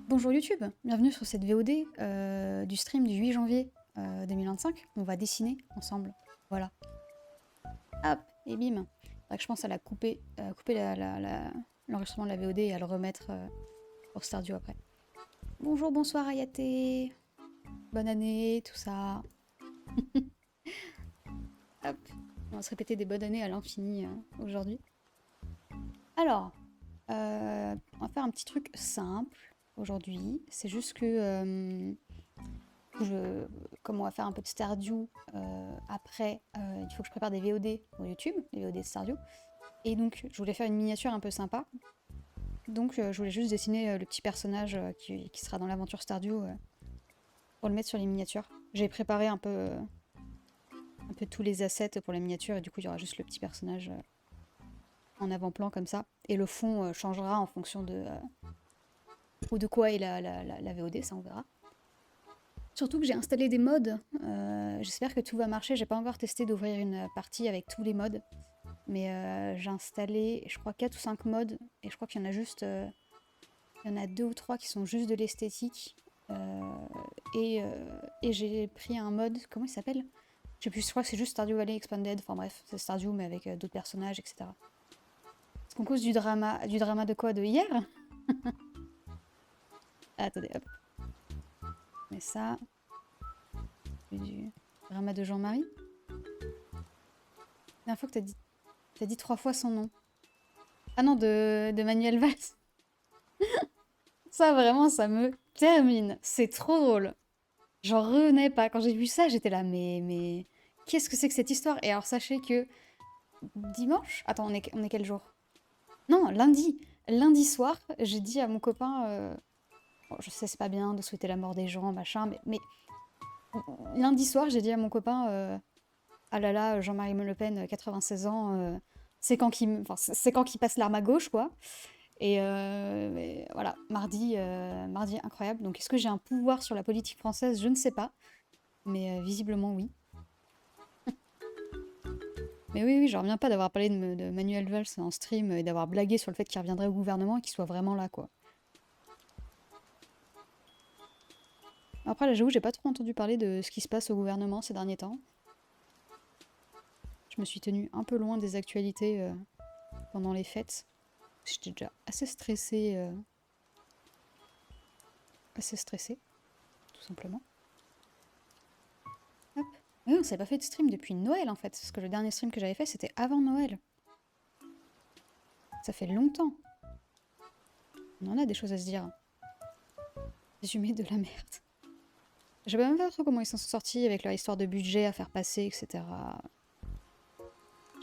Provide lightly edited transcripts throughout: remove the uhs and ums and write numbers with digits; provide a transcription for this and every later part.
Bonjour YouTube, bienvenue sur cette VOD du stream du 8 janvier 2025. On va dessiner ensemble. Voilà. Hop, et bim. Faudrait que je pense à la couper, couper l'enregistrement de la VOD et à le remettre pour Stardew après. Bonjour, bonsoir Ayaté. Bonne année, tout ça. Hop, on va se répéter des bonnes années à l'infini aujourd'hui. Alors, on va faire un petit truc simple aujourd'hui. C'est juste que comme on va faire un peu de Stardew après, il faut que je prépare des VOD pour YouTube, des VOD de Stardew. Et donc, je voulais faire une miniature un peu sympa. Donc, je voulais juste dessiner le petit personnage qui sera dans l'aventure Stardew pour le mettre sur les miniatures. J'ai préparé un peu tous les assets pour la miniature et du coup, il y aura juste le petit personnage en avant-plan comme ça. Et le fond changera en fonction de quoi est la VOD, ça on verra. Surtout que j'ai installé des mods. J'espère que tout va marcher. J'ai pas encore testé d'ouvrir une partie avec tous les mods. Mais j'ai installé, je crois, 4 ou 5 mods. Et je crois qu'il y en a juste. Il y en a 2 ou 3 qui sont juste de l'esthétique. Et j'ai pris un mod. Comment il s'appelle? Je sais plus, je crois que c'est juste Stardew Valley Expanded. Enfin bref, c'est Stardew mais avec d'autres personnages, etc. Est-ce qu'on cause du drama? Du drama de quoi? De hier? Ah, attendez, hop. Mais ça. Du drama de Jean-Marie. La dernière fois que t'as dit 3 fois son nom. Ah non, de Manuel Valls. Ça, vraiment, ça me termine. C'est trop drôle. J'en revenais pas. Quand j'ai vu ça, j'étais là, mais qu'est-ce que c'est que cette histoire? Et alors, sachez que dimanche. Attends, on est quel jour? Non, lundi. Lundi soir, j'ai dit à mon copain. Bon, je sais, c'est pas bien de souhaiter la mort des gens, machin, mais lundi soir, j'ai dit à mon copain. Ah là là, Jean-Marie Le Pen, 96 ans, c'est quand qu'il passe l'arme à gauche, quoi. Et voilà, mardi incroyable. Donc est-ce que j'ai un pouvoir sur la politique française? Je ne sais pas. Mais visiblement oui. Mais oui, oui, je reviens pas d'avoir parlé de Manuel Valls en stream et d'avoir blagué sur le fait qu'il reviendrait au gouvernement et qu'il soit vraiment là, quoi. Après, là, j'avoue, j'ai pas trop entendu parler de ce qui se passe au gouvernement ces derniers temps. Je me suis tenue un peu loin des actualités pendant les fêtes. J'étais déjà assez stressée, tout simplement. Hop. Oui, on s'avait pas fait de stream depuis Noël en fait, parce que le dernier stream que j'avais fait c'était avant Noël. Ça fait longtemps. On en a des choses à se dire. Résumé de la merde. Je sais même pas trop comment ils s'en sont sortis avec leur histoire de budget à faire passer, etc.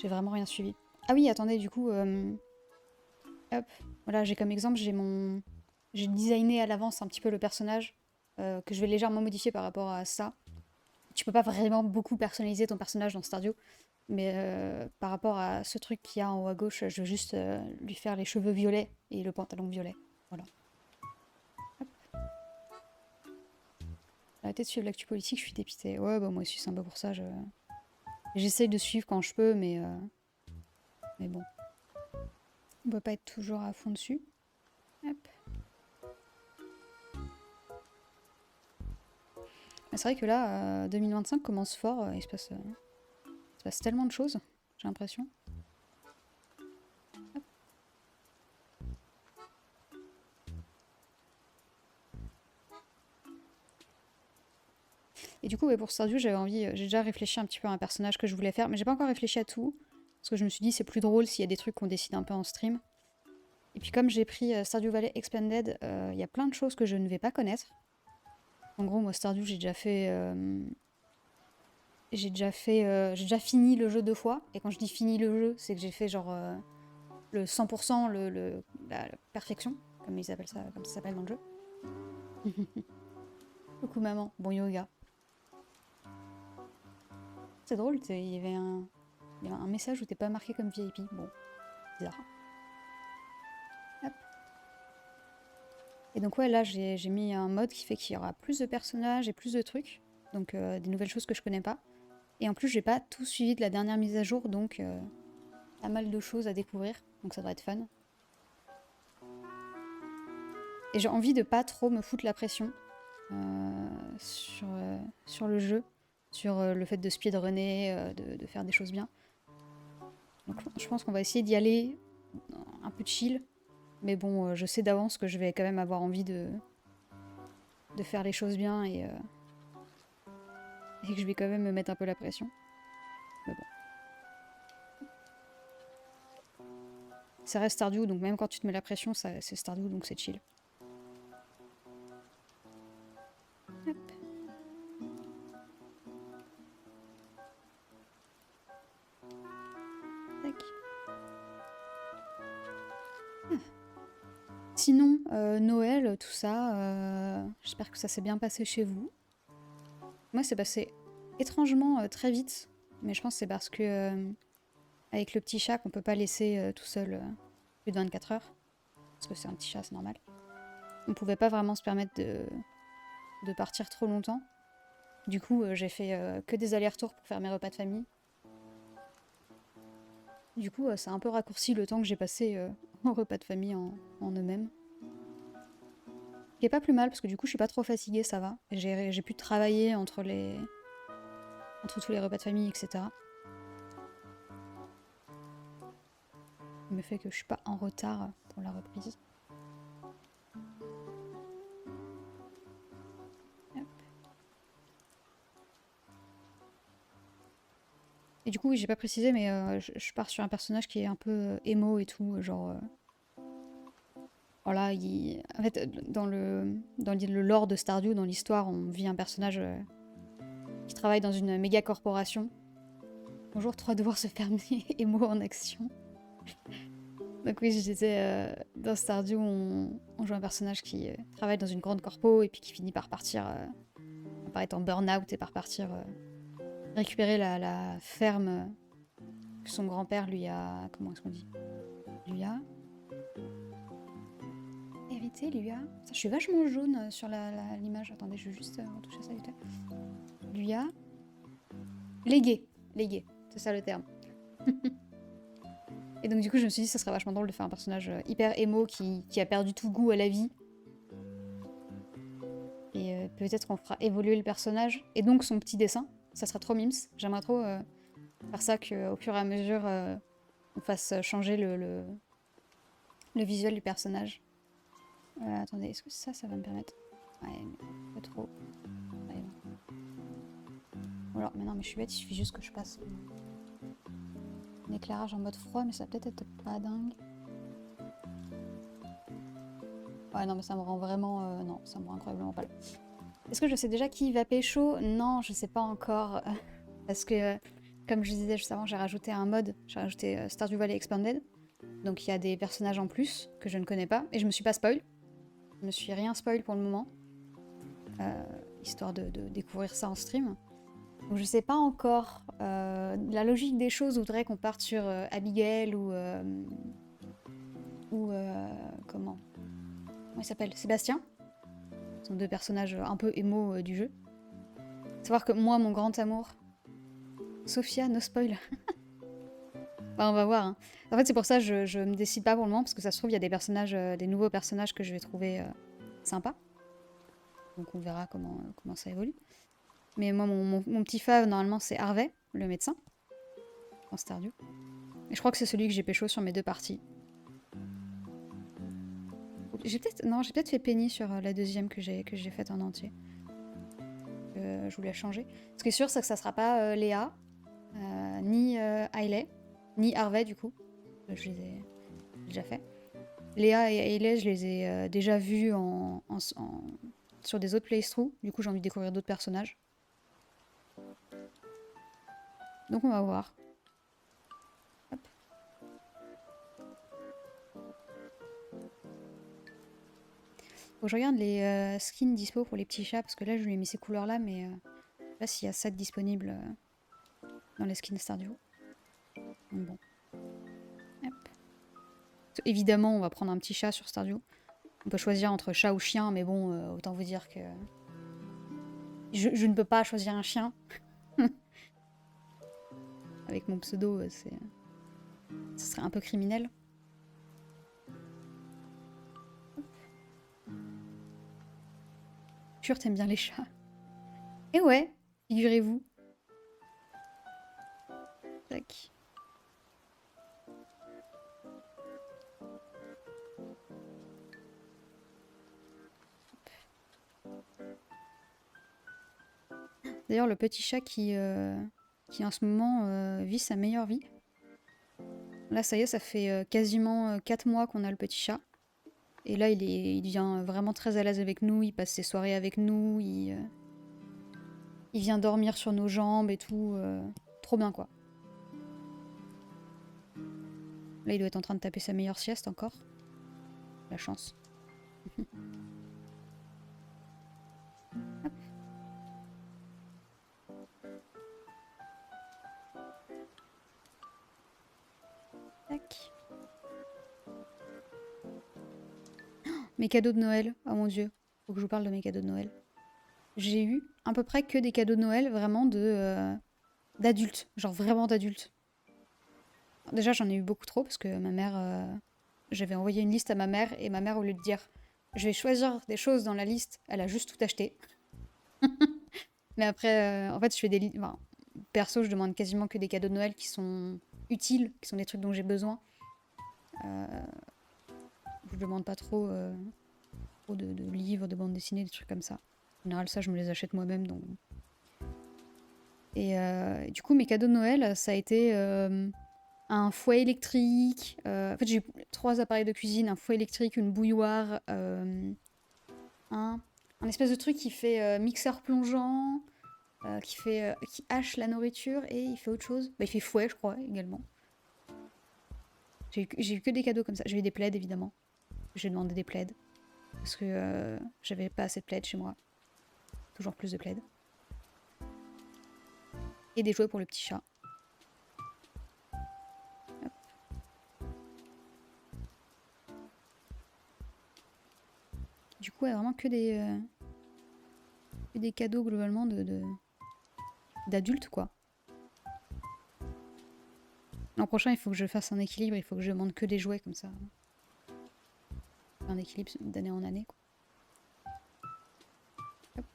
J'ai vraiment rien suivi. Ah oui, attendez, du coup, hop, voilà, j'ai comme exemple, j'ai designé à l'avance un petit peu le personnage, que je vais légèrement modifier par rapport à ça. Tu peux pas vraiment beaucoup personnaliser ton personnage dans Stardew, mais par rapport à ce truc qu'il y a en haut à gauche, je veux juste lui faire les cheveux violets et le pantalon violet. Voilà. Hop. Arrêtez de suivre l'actu politique, je suis dépitée. Ouais, bah moi aussi, c'est un peu pour ça. J'essaye de suivre quand je peux, mais bon. On peut pas être toujours à fond dessus. Hop. C'est vrai que là, 2025 commence fort. Il se passe tellement de choses, j'ai l'impression. Et du coup, ouais, pour Stardew, j'ai déjà réfléchi un petit peu à un personnage que je voulais faire, mais j'ai pas encore réfléchi à tout. Parce que je me suis dit, c'est plus drôle s'il y a des trucs qu'on décide un peu en stream. Et puis comme j'ai pris Stardew Valley Expanded, il y a plein de choses que je ne vais pas connaître. En gros, moi, Stardew, j'ai déjà fini le jeu 2 fois. Et quand je dis fini le jeu, c'est que j'ai fait genre le 100%, la perfection, comme ça s'appelle dans le jeu. Coucou maman, bon yoga. C'est drôle, il y avait un message où t'es pas marqué comme VIP. Bon, bizarre. Hop. Et donc ouais, là j'ai mis un mode qui fait qu'il y aura plus de personnages et plus de trucs. Donc des nouvelles choses que je connais pas. Et en plus j'ai pas tout suivi de la dernière mise à jour, donc pas mal de choses à découvrir. Donc ça devrait être fun. Et j'ai envie de pas trop me foutre la pression sur le jeu, sur le fait de speedrunner, de faire des choses bien. Donc je pense qu'on va essayer d'y aller un peu chill. Mais bon, je sais d'avance que je vais quand même avoir envie de faire les choses bien et que je vais quand même me mettre un peu la pression. Mais bon. Ça reste Stardew, donc même quand tu te mets la pression, c'est Stardew, donc c'est chill. Hop. Tac. Ah. Sinon, Noël, tout ça, j'espère que ça s'est bien passé chez vous. Moi, c'est passé étrangement très vite, mais je pense que c'est parce que avec le petit chat qu'on peut pas laisser tout seul plus de 24 heures, parce que c'est un petit chat, c'est normal. On pouvait pas vraiment se permettre de partir trop longtemps. Du coup, j'ai fait que des allers-retours pour faire mes repas de famille. Du coup, ça a un peu raccourci le temps que j'ai passé en repas de famille en eux-mêmes. Qui est pas plus mal, parce que du coup, je suis pas trop fatiguée, ça va. J'ai pu travailler entre tous les repas de famille, etc. Ce me fait que je suis pas en retard pour la reprise. Hop. Et du coup, oui, j'ai pas précisé, mais je pars sur un personnage qui est un peu émo et tout, genre... voilà, en fait, dans le lore de Stardew, dans l'histoire, on vit un personnage qui travaille dans une méga corporation. Bonjour, 3 devoirs se fermer, émo en action. Donc oui, je disais, dans Stardew, on joue un personnage qui travaille dans une grande corpo et puis qui finit par partir, par être en burn-out et par partir récupérer la ferme que son grand-père lui a... Comment est-ce qu'on dit? Lui a... Hérité, lui a... Ça, je suis vachement jaune sur l'image. Attendez, je vais juste retoucher ça vite. Lui a... Légué. Légué, c'est ça le terme. Et donc du coup, je me suis dit, ça serait vachement drôle de faire un personnage hyper émo qui a perdu tout goût à la vie. Et peut-être qu'on fera évoluer le personnage. Et donc son petit dessin. Ça sera trop mimes. J'aimerais trop faire ça qu'au fur et à mesure, on fasse changer le visuel du personnage. Attendez, est-ce que ça va me permettre... Ouais, mais pas trop. Ouais, bon. Alors, mais non, mais je suis bête, il suffit juste que je passe un éclairage en mode froid, mais ça va peut-être être pas dingue. Ouais, non, mais ça me rend vraiment... non, ça me rend incroyablement pâle. Est-ce que je sais déjà qui va pécho? Non, je sais pas encore. Parce que, comme je disais juste avant, j'ai rajouté un mode. J'ai rajouté Stardew Valley Expanded. Donc il y a des personnages en plus que je ne connais pas. Et je me suis pas spoil. Je me suis rien spoil pour le moment. Histoire de découvrir ça en stream. Donc je sais pas encore. La logique des choses voudrait qu'on parte sur Abigail ou comment il s'appelle? Sébastien. Ce sont deux personnages un peu émo du jeu. Savoir que moi, mon grand amour... Sophia, no spoil. Bah, on va voir. Hein. En fait, c'est pour ça que je me décide pas pour le moment, parce que ça se trouve, il y a des personnages, des nouveaux personnages que je vais trouver sympas. Donc on verra comment ça évolue. Mais moi, mon petit fave, normalement, c'est Harvey, le médecin, en Stardew. Et je crois que c'est celui que j'ai pécho sur mes 2 parties. J'ai peut-être fait Penny sur la deuxième que j'ai faite en entier. Je voulais changer. Ce qui est sûr, c'est que ça sera pas Léa, ni Hailey, ni Harvey, du coup. Je les ai déjà fait. Léa et Hailey, je les ai déjà vus sur des autres playthroughs. Du coup, j'ai envie de découvrir d'autres personnages. Donc, on va voir. Hop. Faut que je regarde les skins dispo pour les petits chats, parce que là, je lui ai mis ces couleurs-là, mais je sais pas s'il y a ça de disponible dans les skins Stardew. Donc bon. Hop. Évidemment, on va prendre un petit chat sur Stardew. On peut choisir entre chat ou chien, mais bon, autant vous dire que... Je ne peux pas choisir un chien. Avec mon pseudo, ce serait un peu criminel. Sûr, t'aimes bien les chats. Et ouais, figurez-vous. Tac. D'ailleurs, le petit chat qui en ce moment vit sa meilleure vie. Là, ça y est, ça fait quasiment 4 mois qu'on a le petit chat. Et là, il devient vraiment très à l'aise avec nous, il passe ses soirées avec nous, il vient dormir sur nos jambes et tout. Trop bien, quoi. Là, il doit être en train de taper sa meilleure sieste encore. La chance. Hop. Tac. Mes cadeaux de Noël. Oh mon Dieu. Faut que je vous parle de mes cadeaux de Noël. J'ai eu à peu près que des cadeaux de Noël vraiment d'adultes. Genre vraiment d'adultes. Déjà, j'en ai eu beaucoup trop parce que ma mère... j'avais envoyé une liste à ma mère et ma mère, au lieu de dire je vais choisir des choses dans la liste, elle a juste tout acheté. Mais après, en fait, je fais des... Enfin, perso, je demande quasiment que des cadeaux de Noël qui sont utiles, qui sont des trucs dont j'ai besoin. Je demande pas trop, trop de livres, de bandes dessinées, des trucs comme ça. En général, ça, je me les achète moi-même. Donc... Et du coup, mes cadeaux de Noël, ça a été un fouet électrique. En fait, j'ai eu 3 appareils de cuisine, un fouet électrique, une bouilloire, un espèce de truc qui fait mixeur plongeant, qui hache la nourriture et il fait autre chose. Bah, il fait fouet, je crois, également. J'ai eu que des cadeaux comme ça. J'ai eu des plaids, évidemment. J'ai demandé des plaids. Parce que j'avais pas assez de plaids chez moi. Toujours plus de plaids. Et des jouets pour le petit chat. Hop. Du coup, ouais, vraiment que des cadeaux globalement d'adultes, quoi. L'an prochain, il faut que je fasse un équilibre. Il faut que je demande que des jouets comme ça. Un équilibre d'année en année, quoi. Hop.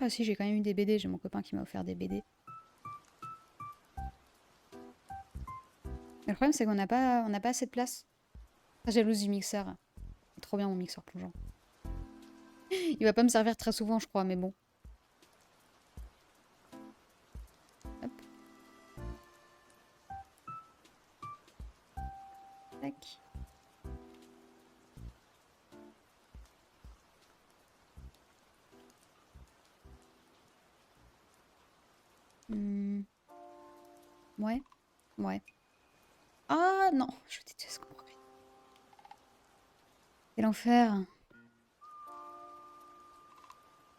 Ah si, j'ai quand même eu des BD. J'ai mon copain qui m'a offert des BD. Mais le problème, c'est qu'on n'a pas assez de place. Très jalouse du mixeur. C'est trop bien mon mixeur plongeant. Il va pas me servir très souvent, je crois, mais bon. Hop. Tac. Hmm. Ouais. Ouais. Ah non, je déteste qu'on regrette. Quel enfer.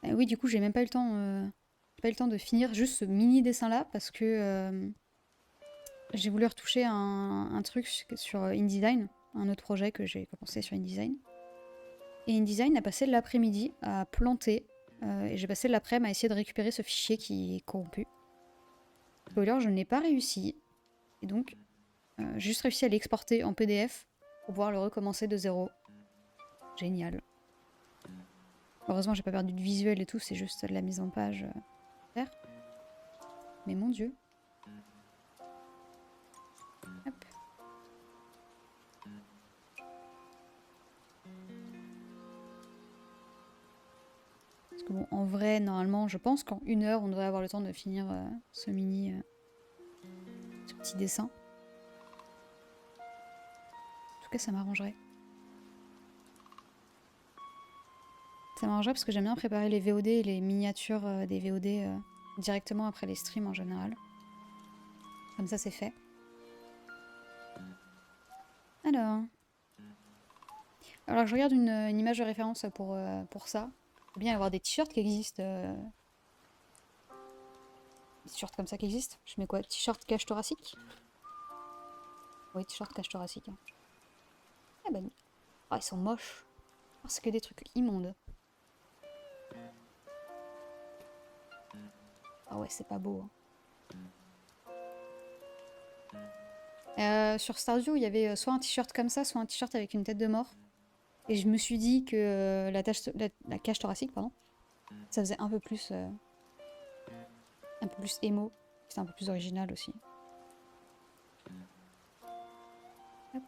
Oui, du coup, j'ai même pas eu le temps, pas eu le temps de finir juste ce mini dessin là parce que j'ai voulu retoucher un truc sur InDesign, un autre projet que j'ai commencé sur InDesign. Et InDesign a passé l'après-midi à planter et j'ai passé l'après-midi à essayer de récupérer ce fichier qui est corrompu. Spoiler, je n'ai pas réussi. Et donc, j'ai juste réussi à l'exporter en PDF pour pouvoir le recommencer de zéro. Génial. Heureusement, j'ai pas perdu de visuel et tout, c'est juste de la mise en page à faire. Mais mon dieu. Hop. Parce que bon, en vrai, normalement, je pense qu'en 1 heure, on devrait avoir le temps de finir ce ce petit dessin. En tout cas, ça m'arrangerait. Ça m'arrangerait parce que j'aime bien préparer les VOD et les miniatures des VOD directement après les streams en général. Comme ça, c'est fait. Alors je regarde une image de référence pour ça. Il faut bien y avoir des t-shirts qui existent. Des t-shirts comme ça qui existent. Je mets quoi? T-shirt cache thoracique? Oui, t-shirt cache thoracique. Hein. Ah bah oui. Oh, ils sont moches. Oh, c'est que des trucs immondes. Ah ouais, c'est pas beau. Hein. Sur Stardew, il y avait soit un t-shirt comme ça, soit un t-shirt avec une tête de mort. Et je me suis dit que la cage thoracique, pardon, ça faisait un peu plus émo. C'était un peu plus original aussi. Hop.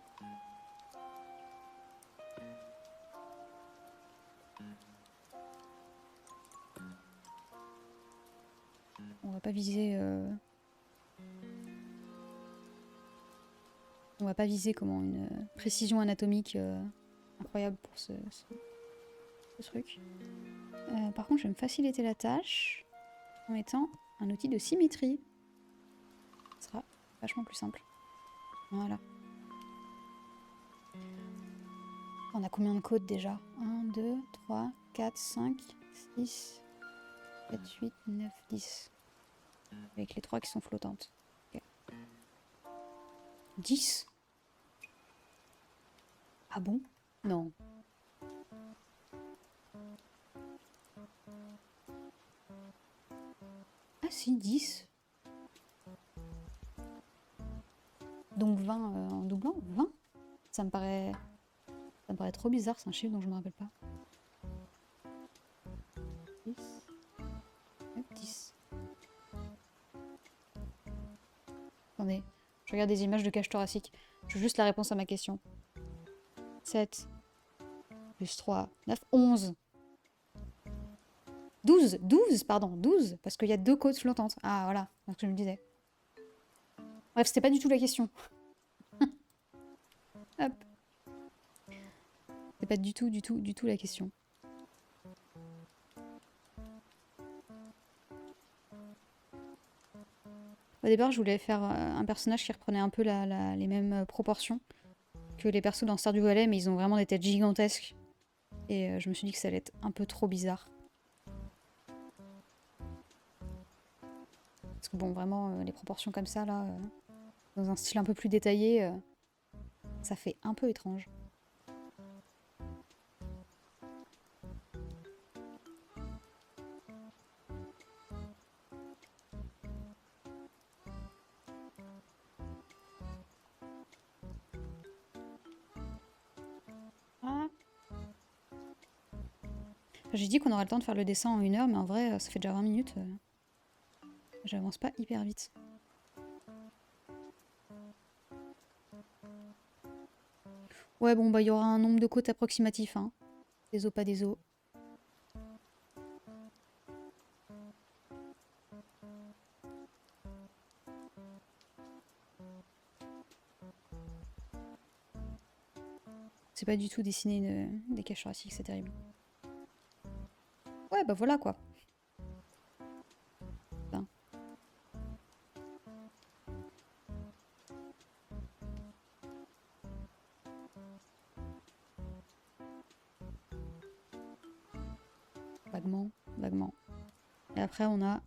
On va pas viser... On va pas viser comment une précision anatomique incroyable pour ce truc. Par contre, je vais me faciliter la tâche en mettant un outil de symétrie. Ce sera vachement plus simple. Voilà. On a combien de codes déjà? 1, 2, 3, 4, 5, 6, 7, 8, 9, 10. Avec les 3 qui sont flottantes. Okay. 10? Ah bon? Non. Ah si, 10. Donc 20 en doublant? 20? Ça me paraît trop bizarre, c'est un chiffre dont je me rappelle pas. 10. 10. Attendez, je regarde des images de cage thoracique. Je veux juste la réponse à ma question. 7 plus 3, 9, 11. 12, 12, pardon, 12, parce qu'il y a 2 côtes flottantes. Ah, voilà, c'est ce que je me disais. Bref, c'était pas du tout la question. Hop. C'est pas du tout la question. Au départ, je voulais faire un personnage qui reprenait un peu les mêmes proportions que les persos dans Stardew Valley, mais ils ont vraiment des têtes gigantesques. Et je me suis dit que ça allait être un peu trop bizarre. Parce que bon, vraiment, les proportions comme ça, là, dans un style un peu plus détaillé, ça fait un peu étrange. Ah. J'ai dit qu'on aurait le temps de faire le dessin en 1 heure, mais en vrai, ça fait déjà 20 minutes. J'avance pas hyper vite. Ouais, bon, bah, il y aura un nombre de côtes approximatif, hein. Des os, pas des os. C'est pas du tout dessiner des caches thoraciques, c'est terrible. Ouais, bah voilà, quoi. Enfin. Vaguement, vaguement. Et après, on a...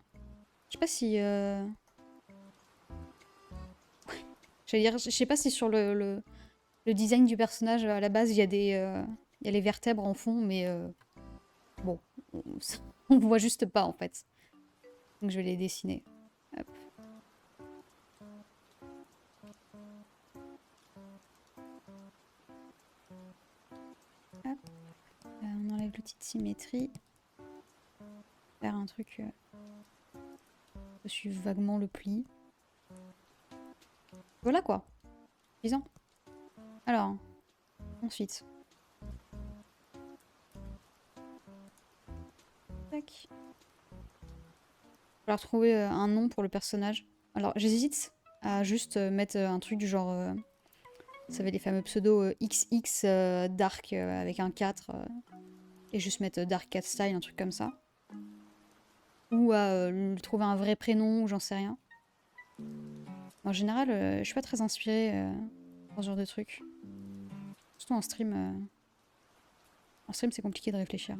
Je sais pas si... J'allais dire, je sais pas si sur le design du personnage, à la base, il y a il y a les vertèbres en fond, mais bon, on voit juste pas, en fait. Donc je vais les dessiner. Hop. Hop. On enlève l'outil de symétrie. Faire un truc... je suis vaguement le pli. Voilà, quoi. Suffisant. Alors, ensuite... Tac. Il va falloir trouver un nom pour le personnage. Alors, j'hésite à juste mettre un truc du genre... vous savez, les fameux pseudos XX Dark avec un 4. Et juste mettre Dark Cat Style, un truc comme ça. Ou à trouver un vrai prénom, ou j'en sais rien. En général, je suis pas très inspirée dans ce genre de truc. Surtout en stream. En stream, c'est compliqué de réfléchir.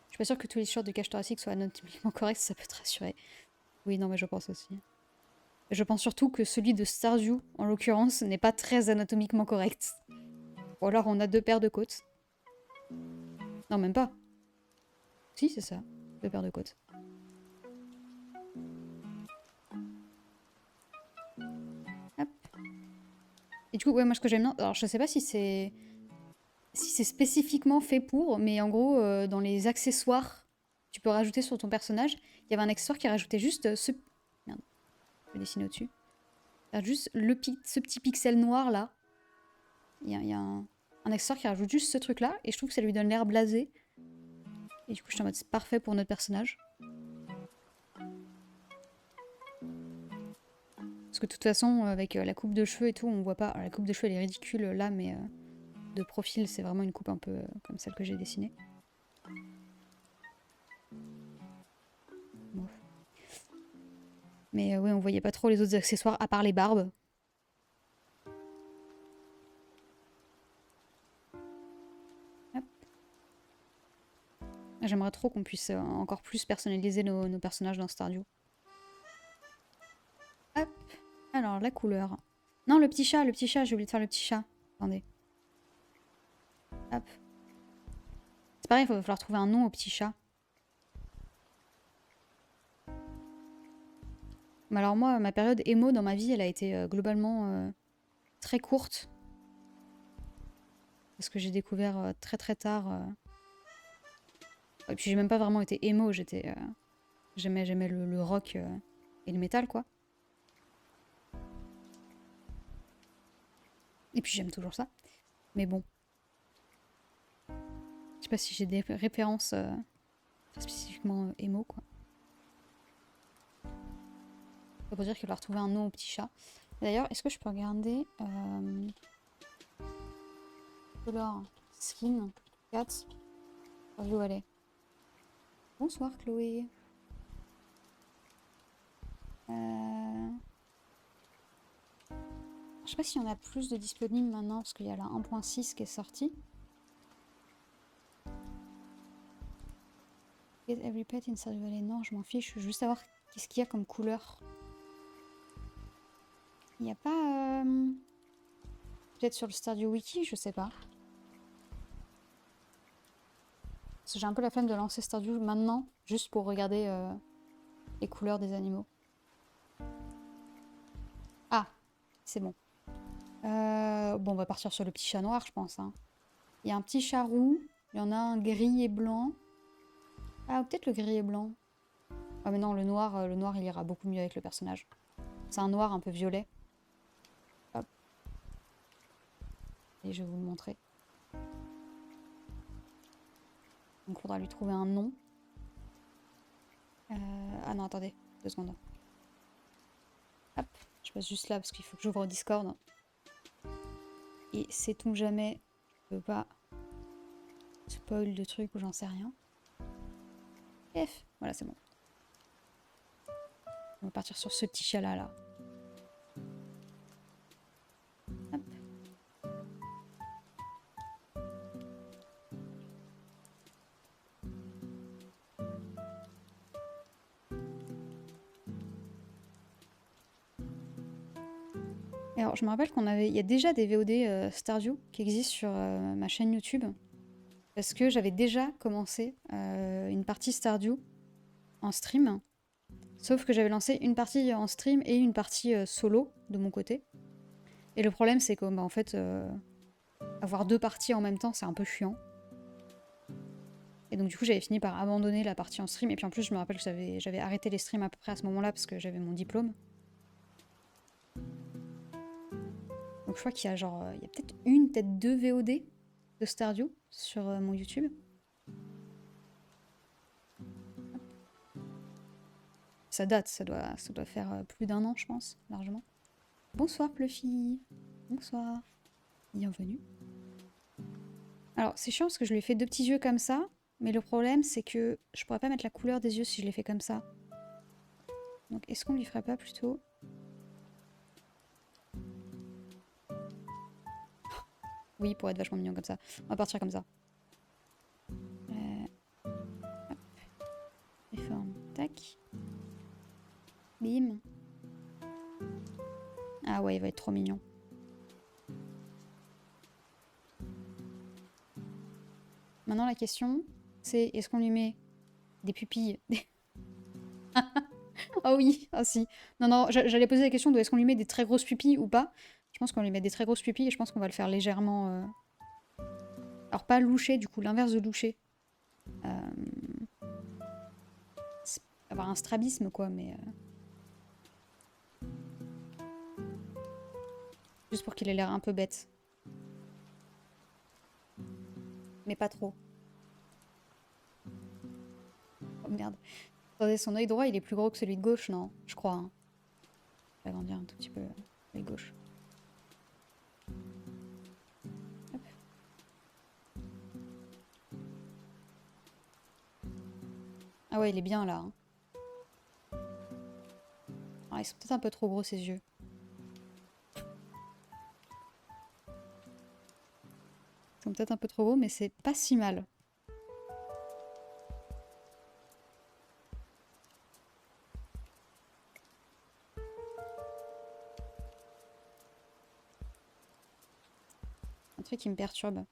Je suis pas sûre que tous les shorts de cache thoracique soient anatomiquement corrects, ça peut te rassurer. Oui, non, mais je pense aussi. Je pense surtout que celui de Stardew, en l'occurrence, n'est pas très anatomiquement correct. Ou alors on a 2 paires de côtes. Non, même pas. Si, c'est ça. 2 paires de côtes. Et du coup, ouais, moi, ce que j'aime bien... Alors, je sais pas si c'est spécifiquement fait pour, mais en gros, dans les accessoires que tu peux rajouter sur ton personnage, il y avait un accessoire qui rajoutait juste ce... Merde, je vais dessiner au-dessus. Juste ce petit pixel noir, là. Il y a un accessoire qui rajoute juste ce truc-là, et je trouve que ça lui donne l'air blasé. Et du coup, je suis en mode, c'est parfait pour notre personnage. Parce que de toute façon, avec la coupe de cheveux et tout, on voit pas... Alors, la coupe de cheveux, elle est ridicule là, mais de profil, c'est vraiment une coupe un peu comme celle que j'ai dessinée. Bon. Mais ouais, on voyait pas trop les autres accessoires, à part les barbes. Hop. J'aimerais trop qu'on puisse encore plus personnaliser nos personnages dans Stardew. Hop. Alors, la couleur. Non, le petit chat, j'ai oublié de faire le petit chat. Attendez. Hop. C'est pareil, il va falloir trouver un nom au petit chat. Mais alors moi, ma période émo dans ma vie, elle a été globalement très courte. Parce que j'ai découvert très très tard... Et puis j'ai même pas vraiment été émo, j'étais... J'aimais le rock et le métal, quoi. Et puis j'aime toujours ça. Mais bon. Je sais pas si j'ai des références spécifiquement émo, quoi. Ça veut dire qu'il va retrouver un nom au petit chat. D'ailleurs, est-ce que je peux regarder... Alors, skin, cat, où elle est. Bonsoir Chloé. Je sais pas s'il y en a plus de disponibles maintenant, parce qu'il y a la 1.6 qui est sortie. Get every pet in Stardew Valley. Non, je m'en fiche, je veux juste savoir qu'est-ce qu'il y a comme couleur. Il n'y a pas... Peut-être sur le Stardew Wiki, je sais pas. Parce que j'ai un peu la flemme de lancer Stardew maintenant, juste pour regarder les couleurs des animaux. Ah, c'est bon. Bon, on va partir sur le petit chat noir, je pense. Hein. Il y a un petit chat roux, il y en a un gris et blanc. Ah, peut-être le gris et blanc. Ah mais non, le noir, il ira beaucoup mieux avec le personnage. C'est un noir un peu violet. Hop. Et je vais vous le montrer. Donc il faudra lui trouver un nom. Ah non, attendez, 2 secondes. Hop, je passe juste là parce qu'il faut que j'ouvre Discord. Et sait-on jamais, je peux pas spoil de trucs ou j'en sais rien. F, voilà, c'est bon. On va partir sur ce petit chat-là, là. Hop. Alors, je me rappelle il y a déjà des VOD Stardew qui existent sur ma chaîne YouTube. Parce que j'avais déjà commencé une partie Stardew en stream. Sauf que j'avais lancé une partie en stream et une partie solo de mon côté. Et le problème, c'est que, en fait, avoir 2 parties en même temps, c'est un peu chiant. Et donc, du coup, j'avais fini par abandonner la partie en stream. Et puis en plus, je me rappelle que j'avais arrêté les streams à peu près à ce moment-là parce que j'avais mon diplôme. Donc, je crois qu'il y a genre. Il y a peut-être 2 VOD de Stardew sur mon YouTube. Ça date, ça doit faire plus d'1 an, je pense, largement. Bonsoir, Pluffy. Bonsoir. Bienvenue. Alors, c'est chiant parce que je lui ai fait 2 petits yeux comme ça. Mais le problème, c'est que je pourrais pas mettre la couleur des yeux si je les fais comme ça. Donc, est-ce qu'on lui ferait pas plutôt... Oui, pour être vachement mignon comme ça. On va partir comme ça. Hop. Réforme. Tac. Bim. Ah ouais, il va être trop mignon. Maintenant, la question, c'est est-ce qu'on lui met des pupilles? Ah oui, ah si. Non, non, j'allais poser la question de est-ce qu'on lui met des très grosses pupilles ou pas. Je pense qu'on lui met des très grosses pupilles et je pense qu'on va le faire légèrement... Alors pas loucher, du coup, l'inverse de loucher. Avoir un strabisme, quoi, mais... Juste pour qu'il ait l'air un peu bête. Mais pas trop. Oh merde. Attendez, son œil droit, il est plus gros que celui de gauche, non? Je crois. Hein. Je vais agrandir un tout petit peu l'œil gauche. Hop. Ah ouais, il est bien là. Hein. Ah, ils sont peut-être un peu trop gros, ses yeux. Ils sont peut-être un peu trop gros, mais c'est pas si mal. Un truc qui me perturbe.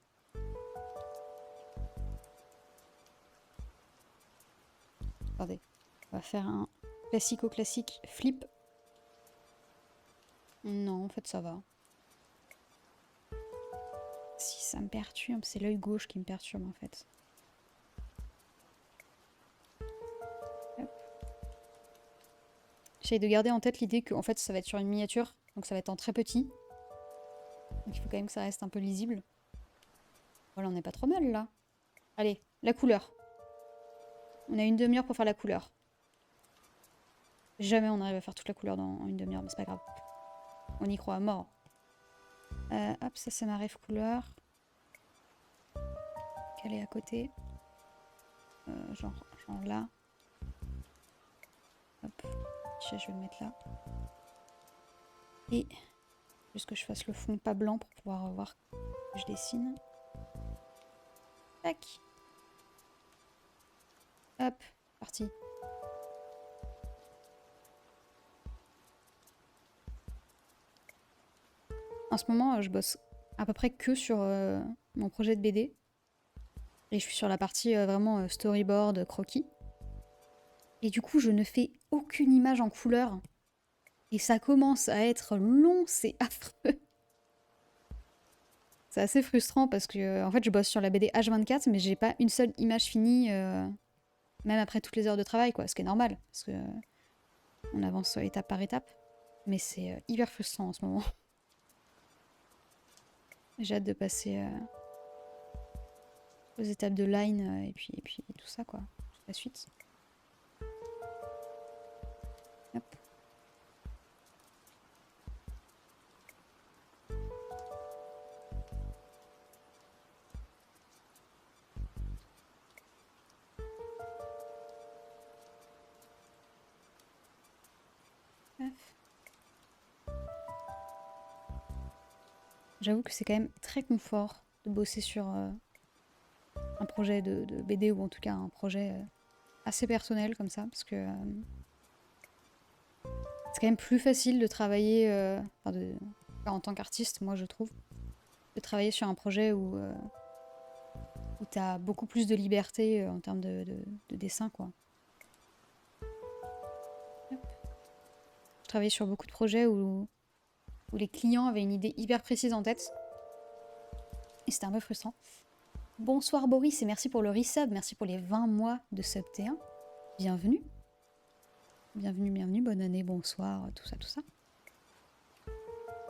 Attendez. On va faire un classico-classique flip. Non, en fait, ça va. Si ça me perturbe, c'est l'œil gauche qui me perturbe, en fait. J'essaye de garder en tête l'idée que en fait, ça va être sur une miniature. Donc ça va être en très petit. Donc il faut quand même que ça reste un peu lisible. Voilà, on n'est pas trop mal, là. Allez, la couleur. On a une demi-heure pour faire la couleur. Jamais on arrive à faire toute la couleur en une demi-heure, mais c'est pas grave. On y croit à mort. Hop, ça c'est ma rêve couleur. Qu'elle est à côté. Genre là. Hop. Je vais le mettre là. Et juste que je fasse le fond pas blanc pour pouvoir voir que je dessine. Tac. Hop, parti. En ce moment, je bosse à peu près que sur mon projet de BD. Et je suis sur la partie vraiment storyboard, croquis. Et du coup, je ne fais aucune image en couleur. Et ça commence à être long, c'est affreux. C'est assez frustrant parce que en fait, je bosse sur la BD H24, mais j'ai pas une seule image finie, même après toutes les heures de travail, quoi. Ce qui est normal, parce que on avance étape par étape. Mais c'est hyper frustrant en ce moment. J'ai hâte de passer aux étapes de line et puis tout ça, quoi. La suite. Hop. J'avoue que c'est quand même très confort de bosser sur un projet de BD ou en tout cas un projet assez personnel comme ça, parce que c'est quand même plus facile de travailler, en tant qu'artiste, moi je trouve, de travailler sur un projet où tu as beaucoup plus de liberté en termes de dessin, quoi. Hop. Je travaillais sur beaucoup de projets où les clients avaient une idée hyper précise en tête, et c'était un peu frustrant. Bonsoir Boris et merci pour le resub, merci pour les 20 mois de sub T1. Bienvenue. Bienvenue, bienvenue, bonne année, bonsoir, tout ça, tout ça.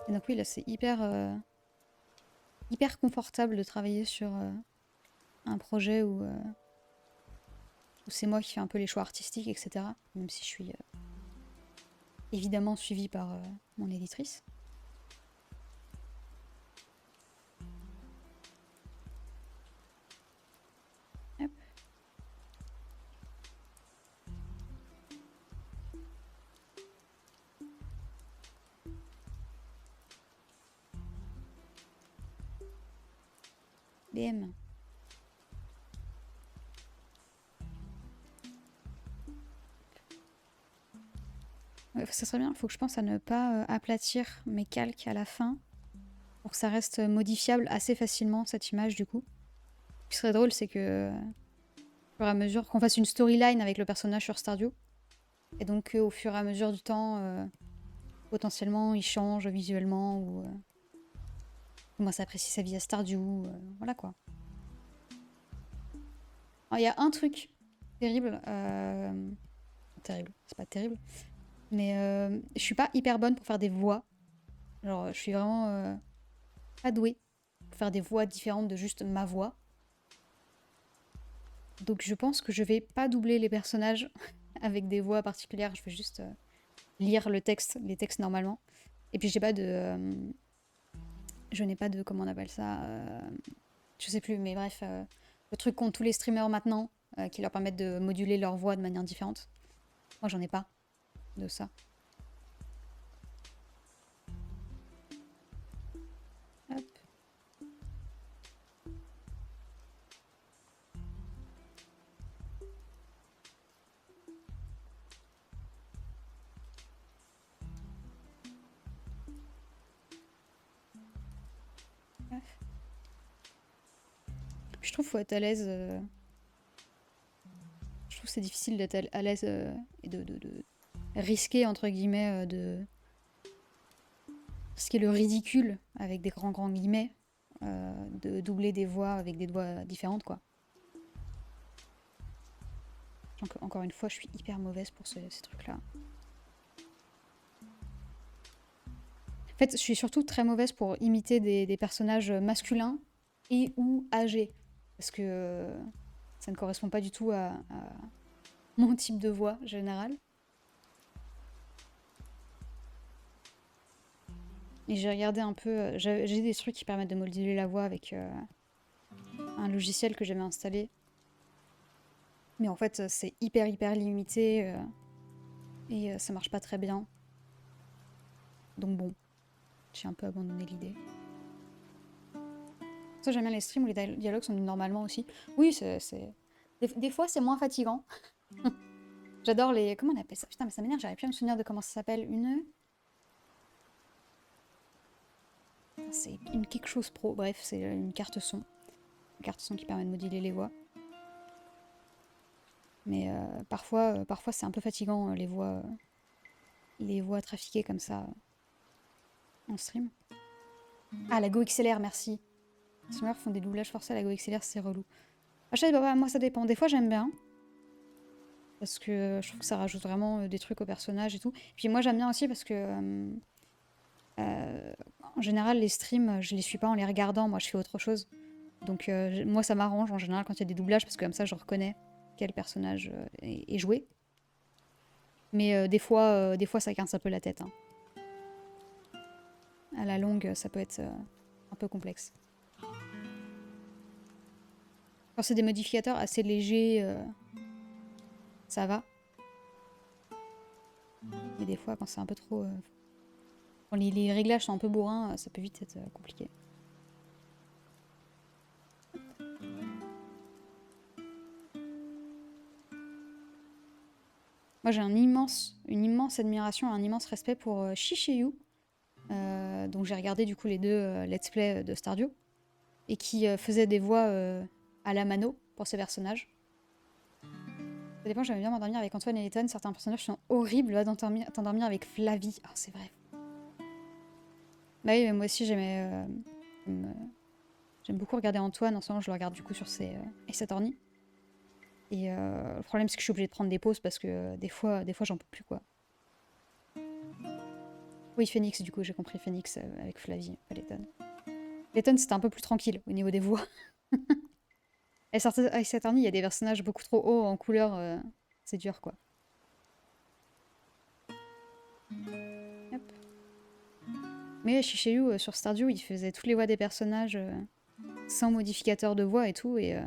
Et donc oui, là c'est hyper confortable de travailler sur un projet où c'est moi qui fais un peu les choix artistiques, etc. Même si je suis évidemment suivie par mon éditrice. Hop. BM. Ouais, ça serait bien, il faut que je pense à ne pas aplatir mes calques à la fin pour que ça reste modifiable assez facilement cette image du coup. Ce qui serait drôle, c'est que au fur et à mesure qu'on fasse une storyline avec le personnage sur Stardew, et donc au fur et à mesure du temps, potentiellement il change visuellement ou commence à apprécier sa vie à Stardew, voilà quoi. Alors, il y a un truc terrible, terrible, c'est pas terrible, mais je suis pas hyper bonne pour faire des voix. Genre, je suis vraiment pas douée pour faire des voix différentes de juste ma voix. Donc je pense que je vais pas doubler les personnages avec des voix particulières, je vais juste lire les textes normalement. Et puis j'ai pas de... je n'ai pas de... comment on appelle ça je sais plus, mais bref, le truc qu'ont tous les streamers maintenant, qui leur permettent de moduler leur voix de manière différente. Moi j'en ai pas de ça. Hop. Je trouve qu'il faut être à l'aise. Je trouve que c'est difficile d'être à l'aise et de risquer, entre guillemets, de risquer le ridicule, avec des grands guillemets, de doubler des voix avec des voix différentes, quoi. Donc, encore une fois, je suis hyper mauvaise pour ces trucs-là. En fait, je suis surtout très mauvaise pour imiter des personnages masculins et ou âgés. Parce que ça ne correspond pas du tout à mon type de voix générale. Et j'ai regardé un peu... j'ai des trucs qui permettent de moduler la voix avec un logiciel que j'avais installé. Mais en fait, c'est hyper limité. Et ça marche pas très bien. Donc bon, j'ai un peu abandonné l'idée. Ça, j'aime bien les streams où les dialogues sont normalement aussi. Oui, c'est... Des fois, c'est moins fatigant. J'adore les... Comment on appelle ça? Putain, mais ça m'énerve, j'arrive plus à me souvenir de comment ça s'appelle. C'est une quelque chose pro. Bref, c'est une carte son. Une carte son qui permet de moduler les voix. Mais parfois c'est un peu fatigant, les voix trafiquées comme ça en stream. Ah, la GoXLR, merci. Les streamers font des doublages forcés à la GoXLR, c'est relou. Ah, je sais pas, moi ça dépend. Des fois j'aime bien. Parce que je trouve que ça rajoute vraiment des trucs au personnage et tout. Puis moi j'aime bien aussi parce que en général les streams, je les suis pas en les regardant, moi je fais autre chose. Donc moi ça m'arrange en général quand il y a des doublages parce que comme ça je reconnais quel personnage est joué. Mais des fois ça casse un peu la tête. Hein. À la longue, ça peut être un peu complexe. Quand c'est des modificateurs assez légers, ça va. Mais des fois, quand c'est un peu trop... quand les réglages sont un peu bourrins, ça peut vite être compliqué. Moi, j'ai une immense admiration, un immense respect pour Shishayu. Donc j'ai regardé du coup les deux let's play de Stardew. Et qui faisait des voix à la mano pour ses personnages. Ça dépend, j'aimais bien m'endormir avec Antoine et Ethan. Certains personnages sont horribles. Va t'endormir avec Flavie. Ah, c'est vrai. Bah oui, mais moi aussi j'aimais... j'aime beaucoup regarder Antoine. En ce moment, je le regarde du coup sur ses Ace Attorney. Et le problème, c'est que je suis obligée de prendre des pauses parce que des fois j'en peux plus, quoi. Oui, Phoenix, du coup, j'ai compris Phoenix avec Flavie, pas Letton. Letton, c'était un peu plus tranquille au niveau des voix. Ace Attorney, il y a des personnages beaucoup trop hauts en couleur. C'est dur, quoi. Hop. Mais Shishayu, sur Stardew, il faisait toutes les voix des personnages sans modificateur de voix et tout. Et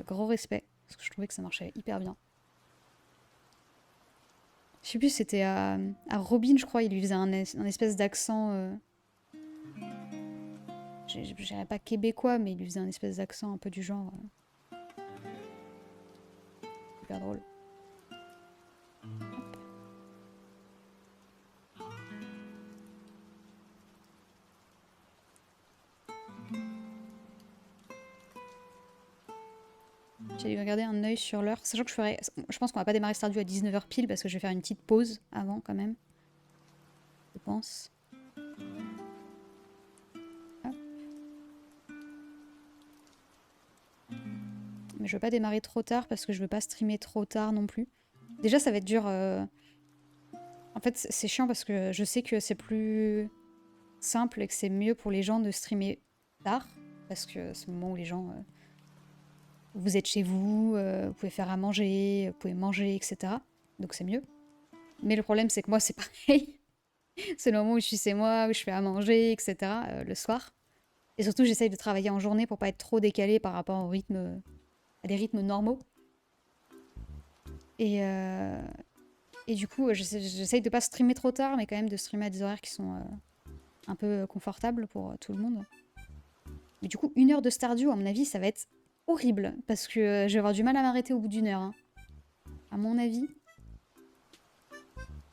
gros respect. Parce que je trouvais que ça marchait hyper bien. Je sais plus, c'était à Robin, je crois, il lui faisait un espèce d'accent... je dirais pas québécois, mais il lui faisait un espèce d'accent un peu du genre... Super drôle. J'ai dû regarder un œil sur l'heure, sachant que je pense qu'on va pas démarrer Stardew à 19h pile parce que je vais faire une petite pause avant quand même. je pense. Hop. Mais je veux pas démarrer trop tard parce que je veux pas streamer trop tard non plus. Déjà, ça va être dur. En fait, c'est chiant parce que je sais que c'est plus simple et que c'est mieux pour les gens de streamer tard. Parce que c'est le moment où les gens... vous êtes chez vous, vous pouvez faire à manger, vous pouvez manger, etc. Donc c'est mieux. Mais le problème, c'est que moi, c'est pareil. C'est le moment où je suis chez moi, où je fais à manger, etc. Le soir. Et surtout, j'essaye de travailler en journée pour pas être trop décalée par rapport au rythme, à des rythmes normaux. Et, euh, et du coup, j'essaye de pas streamer trop tard, mais quand même de streamer à des horaires qui sont un peu confortables pour tout le monde. Mais du coup, 1 heure de Stardew, à mon avis, ça va être horrible. Parce que je vais avoir du mal à m'arrêter au bout d'1 heure. Hein. À mon avis.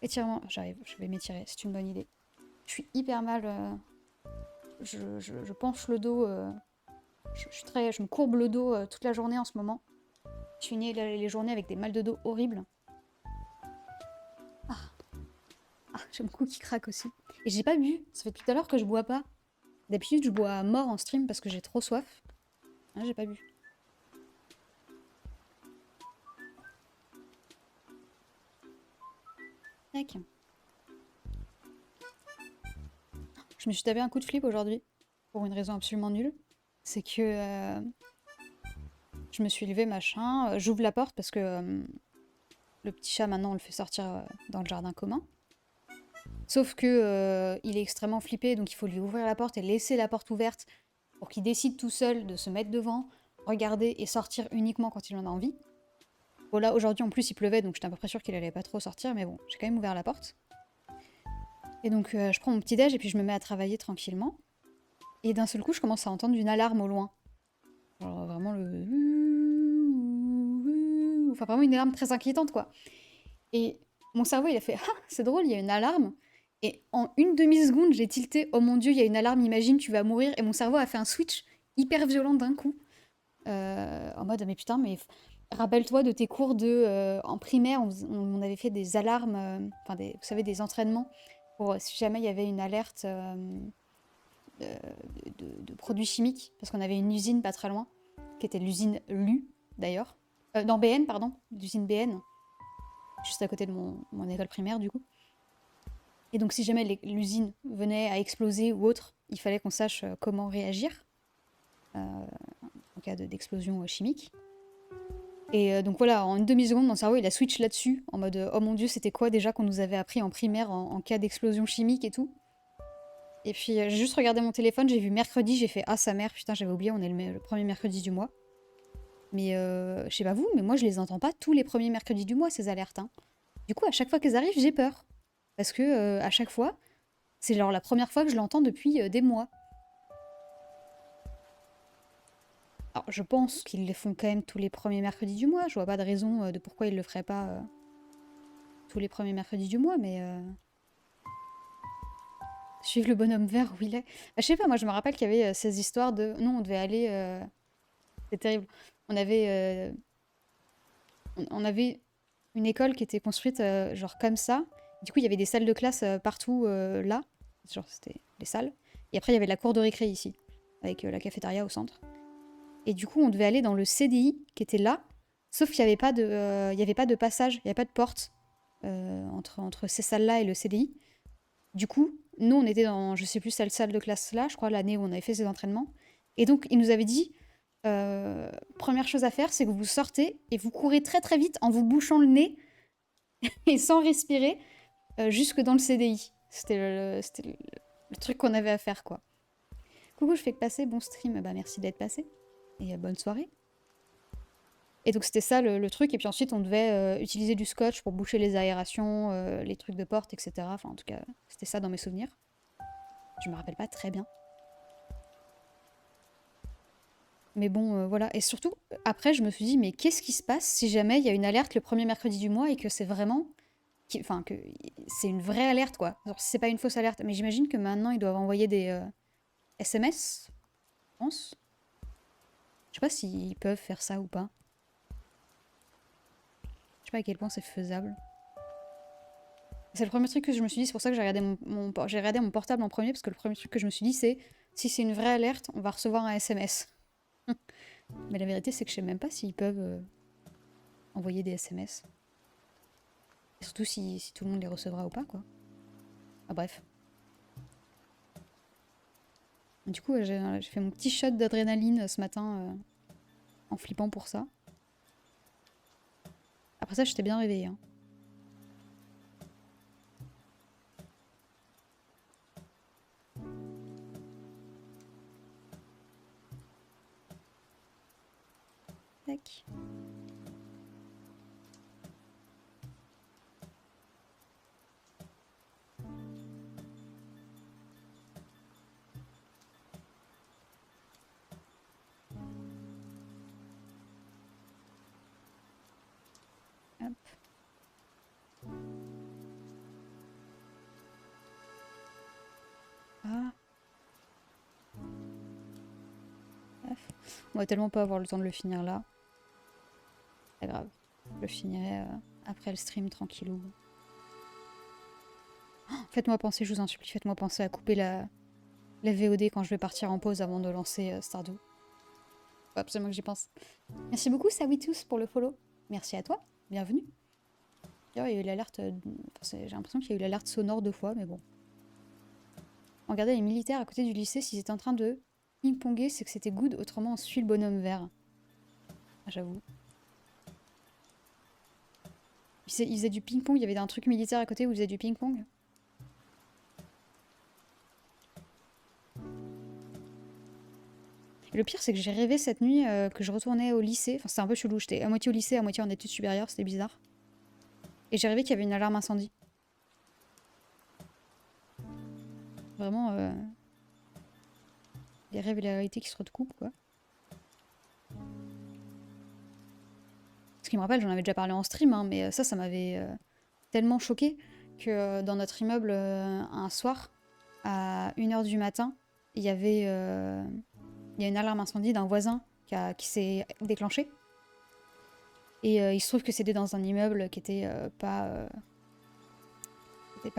Étirement, j'arrive, je vais m'étirer, c'est une bonne idée. Je suis hyper mal. Je penche le dos. Je me courbe le dos toute la journée en ce moment. Je finis les journées avec des mal de dos horribles. Ah, j'ai mon cou qui craque aussi. Et j'ai pas bu. Ça fait tout à l'heure que je bois pas. D'habitude, je bois à mort en stream parce que j'ai trop soif. Là, j'ai pas bu. Tac. Je me suis tapé un coup de flip aujourd'hui. Pour une raison absolument nulle. C'est que je me suis levée, machin. J'ouvre la porte parce que le petit chat, maintenant, on le fait sortir dans le jardin commun. Sauf que il est extrêmement flippé, donc il faut lui ouvrir la porte et laisser la porte ouverte pour qu'il décide tout seul de se mettre devant, regarder et sortir uniquement quand il en a envie. Bon là, aujourd'hui en plus il pleuvait, donc j'étais à peu près sûre qu'il allait pas trop sortir, mais bon, j'ai quand même ouvert la porte. Et donc je prends mon petit déj et puis je me mets à travailler tranquillement. Et d'un seul coup, je commence à entendre une alarme au loin. Genre vraiment le... Enfin vraiment une alarme très inquiétante quoi. Et mon cerveau il a fait « Ah, c'est drôle, il y a une alarme ». Et en une demi-seconde, j'ai tilté « Oh mon dieu, il y a une alarme, imagine, tu vas mourir ». Et mon cerveau a fait un switch hyper violent d'un coup. En mode « Mais putain, mais rappelle-toi de tes cours en primaire, on avait fait des alarmes, enfin, vous savez, des entraînements pour si jamais il y avait une alerte de produits chimiques, parce qu'on avait une usine pas très loin, qui était l'usine LU, d'ailleurs. Non, BN, pardon, l'usine BN, juste à côté de mon école primaire, du coup. Et donc, si jamais l'usine venait à exploser ou autre, il fallait qu'on sache comment réagir en cas d'explosion chimique. Et donc voilà, en une demi-seconde, mon cerveau, il a switch là-dessus, en mode oh mon dieu, c'était quoi déjà qu'on nous avait appris en primaire en cas d'explosion chimique et tout. Et puis j'ai juste regardé mon téléphone, j'ai vu mercredi, j'ai fait ah sa mère, putain, j'avais oublié, on est le premier mercredi du mois. Mais je sais pas vous, mais moi je les entends pas tous les premiers mercredis du mois, ces alertes. Hein. Du coup, à chaque fois qu'elles arrivent, j'ai peur. Parce que à chaque fois, c'est genre la première fois que je l'entends depuis des mois. Alors, je pense qu'ils les font quand même tous les premiers mercredis du mois. Je vois pas de raison de pourquoi ils le feraient pas tous les premiers mercredis du mois, mais... Suivre le bonhomme vert où il est. Je sais pas, moi je me rappelle qu'il y avait ces histoires de... Non, on devait aller... C'est terrible. On avait... on avait une école qui était construite genre comme ça. Du coup, il y avait des salles de classe partout là. Genre, c'était les salles. Et après, il y avait la cour de récré ici, avec la cafétéria au centre. Et du coup, on devait aller dans le CDI qui était là, sauf qu'il n'y avait pas il y avait pas de passage, il n'y avait pas de porte entre ces salles-là et le CDI. Du coup, nous, on était dans, je sais plus, cette salle de classe là, je crois, l'année où on avait fait ces entraînements. Et donc, il nous avait dit, première chose à faire, c'est que vous sortez et vous courez très très vite en vous bouchant le nez et sans respirer jusque dans le CDI. C'était le truc qu'on avait à faire, quoi. Coucou, je fais que passer, bon stream, bah merci d'être passé. Et bonne soirée. Et donc c'était ça le truc, et puis ensuite on devait utiliser du scotch pour boucher les aérations, les trucs de porte, etc. Enfin en tout cas, c'était ça dans mes souvenirs. Je me rappelle pas très bien. Mais bon, voilà. Et surtout, après je me suis dit, mais qu'est-ce qui se passe si jamais il y a une alerte le premier mercredi du mois et que c'est vraiment... Enfin, que c'est une vraie alerte, quoi. Genre, si c'est pas une fausse alerte. Mais j'imagine que maintenant ils doivent envoyer des SMS, je pense. Je sais pas s'ils peuvent faire ça ou pas. Je sais pas à quel point c'est faisable. C'est le premier truc que je me suis dit, c'est pour ça que j'ai regardé j'ai regardé mon portable en premier, parce que le premier truc que je me suis dit, c'est si c'est une vraie alerte, on va recevoir un SMS. Mais la vérité, c'est que je sais même pas s'ils peuvent envoyer des SMS. Et surtout si tout le monde les recevra ou pas, quoi. Ah, bref. Du coup, j'ai fait mon petit shot d'adrénaline ce matin en flippant pour ça. Après ça, j'étais bien réveillée. Hein. Tac. Hop. Ah. Bref. On va tellement pas avoir le temps de le finir là. Pas grave. Je le finirai après le stream tranquillou. Oh, faites-moi penser, je vous en supplie, faites-moi penser à couper la VOD quand je vais partir en pause avant de lancer Stardew. Faut absolument que j'y pense. Merci beaucoup Sawitus pour le follow. Merci à toi, bienvenue. D'ailleurs, il y a eu l'alerte. J'ai l'impression qu'il y a eu l'alerte sonore 2 fois, mais bon. Regardez les militaires à côté du lycée, s'ils étaient en train de ping-ponger, c'est que c'était good, autrement on suit le bonhomme vert. Ah, j'avoue. Ils faisaient du ping-pong, il y avait un truc militaire à côté où ils faisaient du ping-pong. Et le pire, c'est que j'ai rêvé cette nuit que je retournais au lycée. Enfin, c'était un peu chelou, j'étais à moitié au lycée, à moitié en études supérieures, c'était bizarre. Et j'ai rêvé qu'il y avait une alarme incendie. Vraiment, les rêves et la réalité qui se recoupent, quoi. Ce qui me rappelle, j'en avais déjà parlé en stream, hein, mais ça m'avait tellement choqué que dans notre immeuble, un soir, à 1 h du matin, il y a une alarme incendie d'un voisin qui s'est déclenchée. Et il se trouve que c'était dans un immeuble qui était pas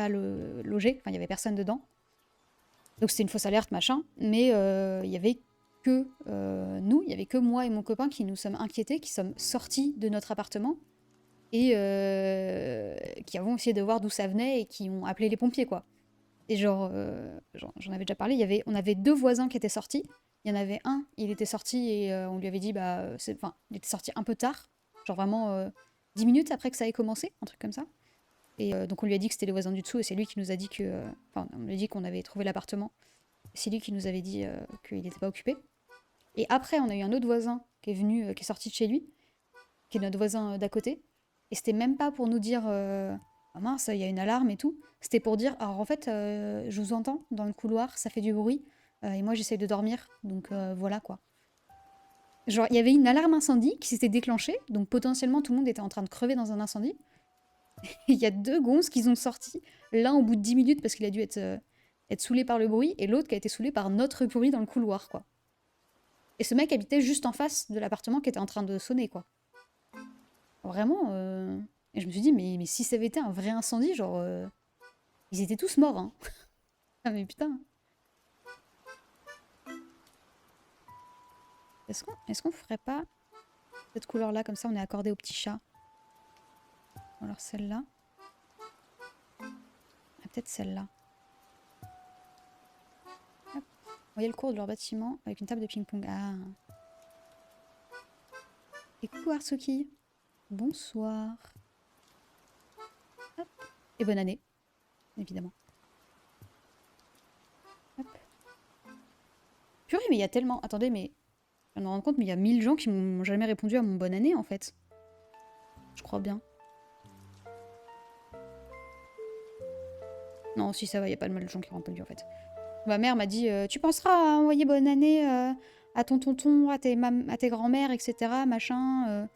logé, enfin il y avait personne dedans. Donc c'était une fausse alerte, machin, mais il y avait que nous, il y avait que moi et mon copain qui nous sommes inquiétés, qui sommes sortis de notre appartement et qui avons essayé de voir d'où ça venait et qui ont appelé les pompiers, quoi. Et j'en avais déjà parlé, on avait 2 voisins qui étaient sortis. Il y en avait un, il était sorti et on lui avait dit, enfin, il était sorti un peu tard, genre vraiment 10 minutes après que ça ait commencé, un truc comme ça. Et donc on lui a dit que c'était les voisins du dessous et c'est lui qui nous a dit que... Enfin, on lui a dit qu'on avait trouvé l'appartement. C'est lui qui nous avait dit qu'il n'était pas occupé. Et après, on a eu un autre voisin qui est venu, qui est sorti de chez lui, qui est notre voisin d'à côté. Et c'était même pas pour nous dire ah mince, il y a une alarme et tout. C'était pour dire alors en fait, je vous entends dans le couloir, ça fait du bruit. Et moi, j'essaye de dormir. Donc voilà quoi. Genre, il y avait une alarme incendie qui s'était déclenchée. Donc potentiellement, tout le monde était en train de crever dans un incendie. Et il y a 2 gonzes qui ont sorti. L'un au bout de 10 minutes parce qu'il a dû être saoulé par le bruit. Et l'autre qui a été saoulé par notre bruit dans le couloir quoi. Et ce mec habitait juste en face de l'appartement qui était en train de sonner, quoi. Vraiment. Et je me suis dit, mais si ça avait été un vrai incendie, genre. Ils étaient tous morts, hein. Ah, mais putain. Est-ce qu'on ferait pas cette couleur-là, comme ça on est accordé au petit chat? Ou alors celle-là. Ah, peut-être celle-là. Hop. Vous voyez le cours de leur bâtiment avec une table de ping-pong. Ah. Et coucou Artsuki. Bonsoir. Hop. Et bonne année, évidemment. Hop. Purée, mais il y a tellement... Attendez, mais... Je me rends compte, mais il y a 1000 gens qui m'ont jamais répondu à mon bonne année, en fait. Je crois bien. Non, si ça va, il n'y a pas mal de gens qui ont répondu, en fait. Ma mère m'a dit tu penseras à envoyer bonne année à ton tonton, à tes grands-mères, etc. Machin.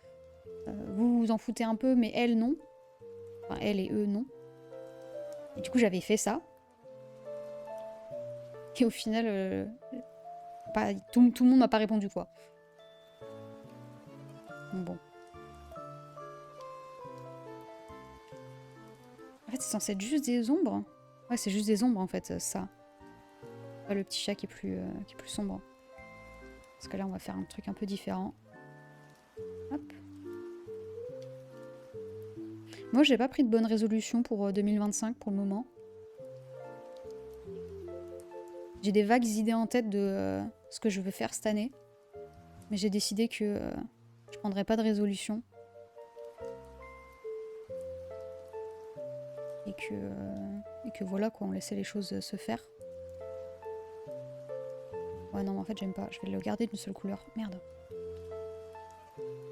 Vous vous en foutez un peu, mais elle, non. Enfin, elle et eux, non. Et du coup, j'avais fait ça. Et au final, tout le monde m'a pas répondu, quoi. Donc bon. En fait, c'est censé être juste des ombres. Ouais, c'est juste des ombres, en fait, ça. Pas le petit chat qui est plus sombre. Parce que là, on va faire un truc un peu différent. Hop. Moi, j'ai pas pris de bonne résolution pour 2025 pour le moment. J'ai des vagues idées en tête de ce que je veux faire cette année. Mais j'ai décidé que je prendrais pas de résolution. Et que voilà, quoi, on laissait les choses se faire. Ouais, non, en fait, j'aime pas. Je vais le garder d'une seule couleur. Merde.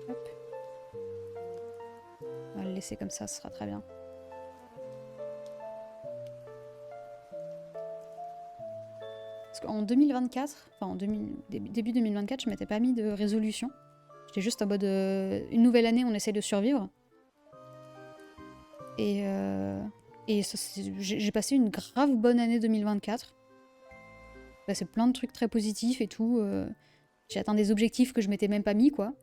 Hop. On va le laisser comme ça, ce sera très bien. Parce qu'en 2024, enfin en début 2024, je m'étais pas mis de résolution. J'étais juste en mode une nouvelle année, on essaie de survivre. Et j'ai passé une grave bonne année 2024. J'ai passé plein de trucs très positifs et tout. J'ai atteint des objectifs que je m'étais même pas mis, quoi.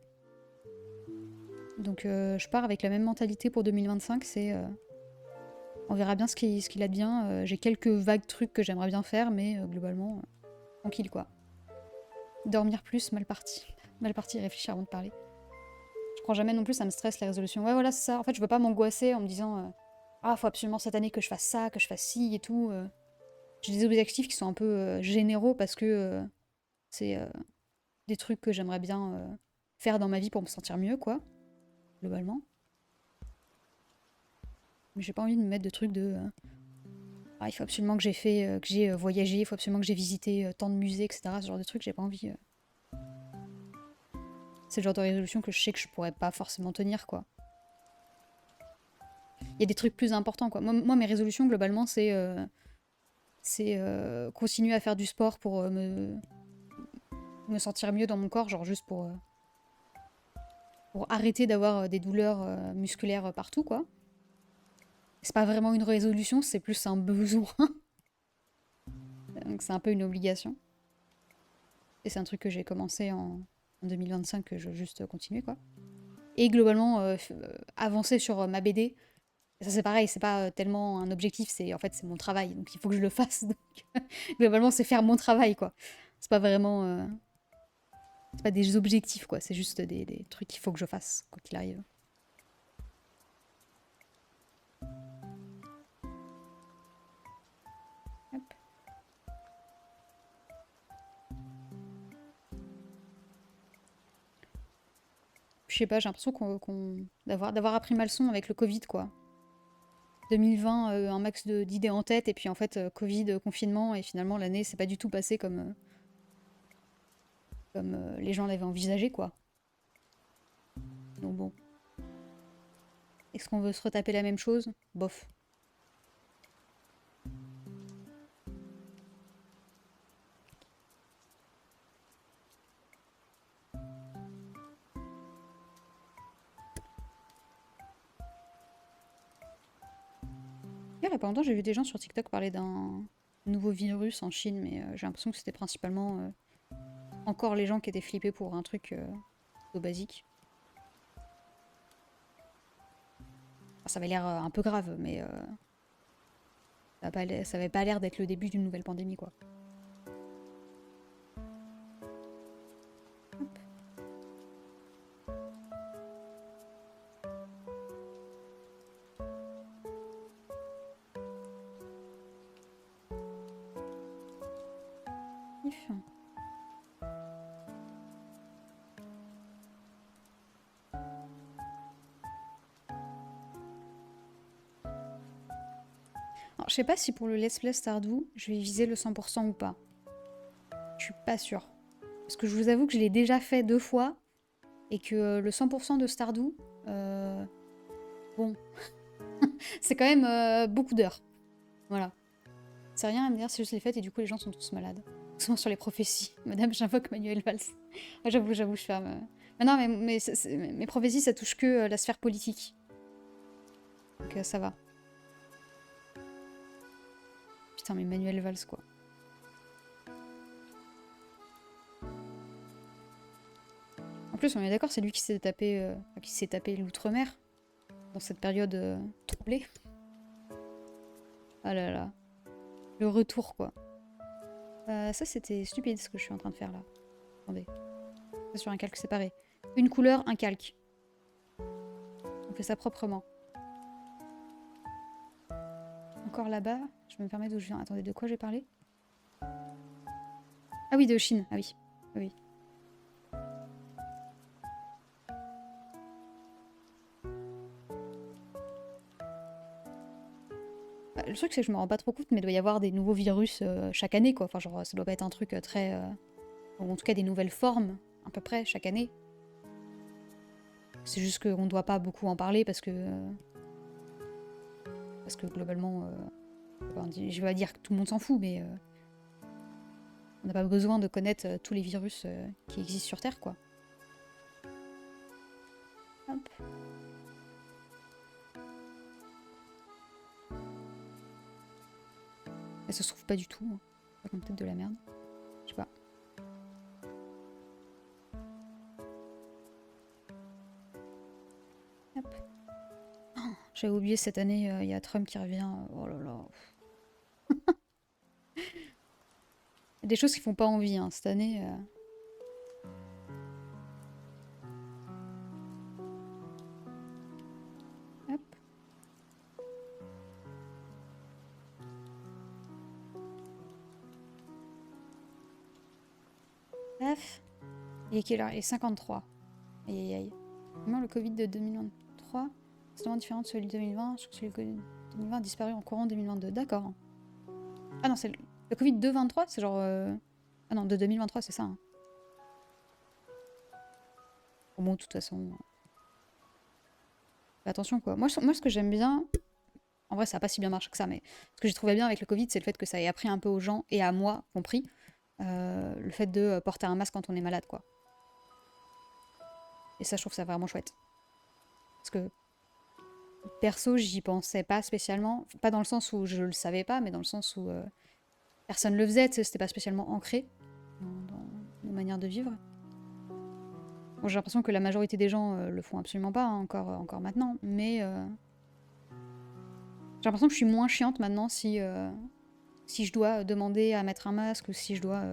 Donc je pars avec la même mentalité pour 2025, c'est... on verra bien ce qu'il advient. J'ai quelques vagues trucs que j'aimerais bien faire, mais globalement, tranquille, quoi. Dormir plus, mal parti. Mal parti, réfléchir avant de parler. Je prends jamais non plus, ça me stresse les résolutions. Ouais, voilà, c'est ça. En fait, je veux pas m'angoisser en me disant ah, faut absolument cette année que je fasse ça, que je fasse ci et tout. J'ai des objectifs qui sont un peu généraux parce que c'est des trucs que j'aimerais bien faire dans ma vie pour me sentir mieux, quoi, globalement. Mais j'ai pas envie de me mettre de trucs de ah, il faut absolument que j'ai voyagé, il faut absolument que j'ai visité tant de musées, etc. Ce genre de trucs, j'ai pas envie. C'est le genre de résolution que je sais que je pourrais pas forcément tenir, quoi. Il y a des trucs plus importants, quoi. Moi mes résolutions, globalement, c'est continuer à faire du sport pour me sentir mieux dans mon corps, genre juste pour arrêter d'avoir des douleurs musculaires partout, quoi. C'est pas vraiment une résolution, c'est plus un besoin. Donc c'est un peu une obligation. Et c'est un truc que j'ai commencé en 2025 que je veux juste continuer, quoi. Et globalement, avancer sur ma BD. Et ça c'est pareil, c'est pas tellement un objectif, c'est en fait c'est mon travail, donc il faut que je le fasse. Donc globalement c'est faire mon travail, quoi. C'est pas vraiment... c'est pas des objectifs, quoi. C'est juste des trucs qu'il faut que je fasse, quoi qu'il arrive. Hop. Je sais pas, j'ai l'impression d'avoir appris ma leçon avec le Covid, quoi. 2020, un max d'idées en tête, et puis en fait, Covid, confinement, et finalement l'année s'est pas du tout passée comme les gens l'avaient envisagé, quoi. Donc bon. Est-ce qu'on veut se retaper la même chose? Bof. Il y a pas longtemps, j'ai vu des gens sur TikTok parler d'un nouveau virus en Chine, mais j'ai l'impression que c'était principalement encore les gens qui étaient flippés pour un truc plutôt basique. Enfin, ça avait l'air un peu grave, mais ça avait pas l'air d'être le début d'une nouvelle pandémie, quoi. Hop. If. Alors, je sais pas si pour le Let's Play Stardew, je vais viser le 100% ou pas. Je suis pas sûre. Parce que je vous avoue que je l'ai déjà fait 2 fois, et que le 100% de Stardew, bon, c'est quand même beaucoup d'heures. Voilà. C'est rien à me dire, c'est juste les fêtes, et du coup les gens sont tous malades. Souvent sur les prophéties. Madame, j'invoque Manuel Valls. Ah, j'avoue, je suis ferme. Mais non, mes prophéties, ça touche que la sphère politique. Donc ça va. Putain, mais Manuel Valls, quoi. En plus, on est d'accord, c'est lui qui s'est tapé l'outre-mer dans cette période troublée. Ah là là. Le retour, quoi. Ça, c'était stupide ce que je suis en train de faire là. Attendez. C'est sur un calque séparé. Une couleur, un calque. On fait ça proprement. Encore là-bas. Je me permets d'où je viens. Attendez, de quoi j'ai parlé? Ah oui, de Chine. Ah oui. Ah oui. Bah, le truc, c'est que je me rends pas trop compte, mais il doit y avoir des nouveaux virus chaque année, quoi. Enfin, genre, ça doit pas être un truc très... ou en tout cas, des nouvelles formes, à peu près, chaque année. C'est juste qu'on doit pas beaucoup en parler parce que globalement... enfin, je vais pas dire que tout le monde s'en fout, mais... on n'a pas besoin de connaître tous les virus qui existent sur Terre, quoi. Hop. Et ça se trouve pas du tout. Hein. Ça comme peut-être de la merde. Je sais pas. Hop. Oh, j'avais oublié cette année, il y a Trump qui revient. Oh là là. Il y a des choses qui font pas envie, hein, cette année. Hop. Paf. Il est quelle heure? Il est 53. Aïe aïe aïe. Comment le Covid de 2023 c'est tellement différent de celui de 2020. Je crois que celui de 2020 a disparu en courant 2022. D'accord. Ah non, c'est le Covid de 23, c'est genre... Ah non, de 2023, c'est ça. Hein. Bon, de toute façon... Fais attention, quoi. Moi, ce que j'aime bien... En vrai, ça n'a pas si bien marché que ça, mais ce que j'ai trouvé bien avec le Covid, c'est le fait que ça ait appris un peu aux gens, et à moi compris, le fait de porter un masque quand on est malade, quoi. Et ça, je trouve ça vraiment chouette. Parce que, perso, j'y pensais pas spécialement. Pas dans le sens où je le savais pas, mais dans le sens où personne le faisait, tu sais, c'était pas spécialement ancré dans nos manières de vivre. Bon, j'ai l'impression que la majorité des gens le font absolument pas, hein, encore maintenant, mais j'ai l'impression que je suis moins chiante maintenant si je dois demander à mettre un masque ou si je dois...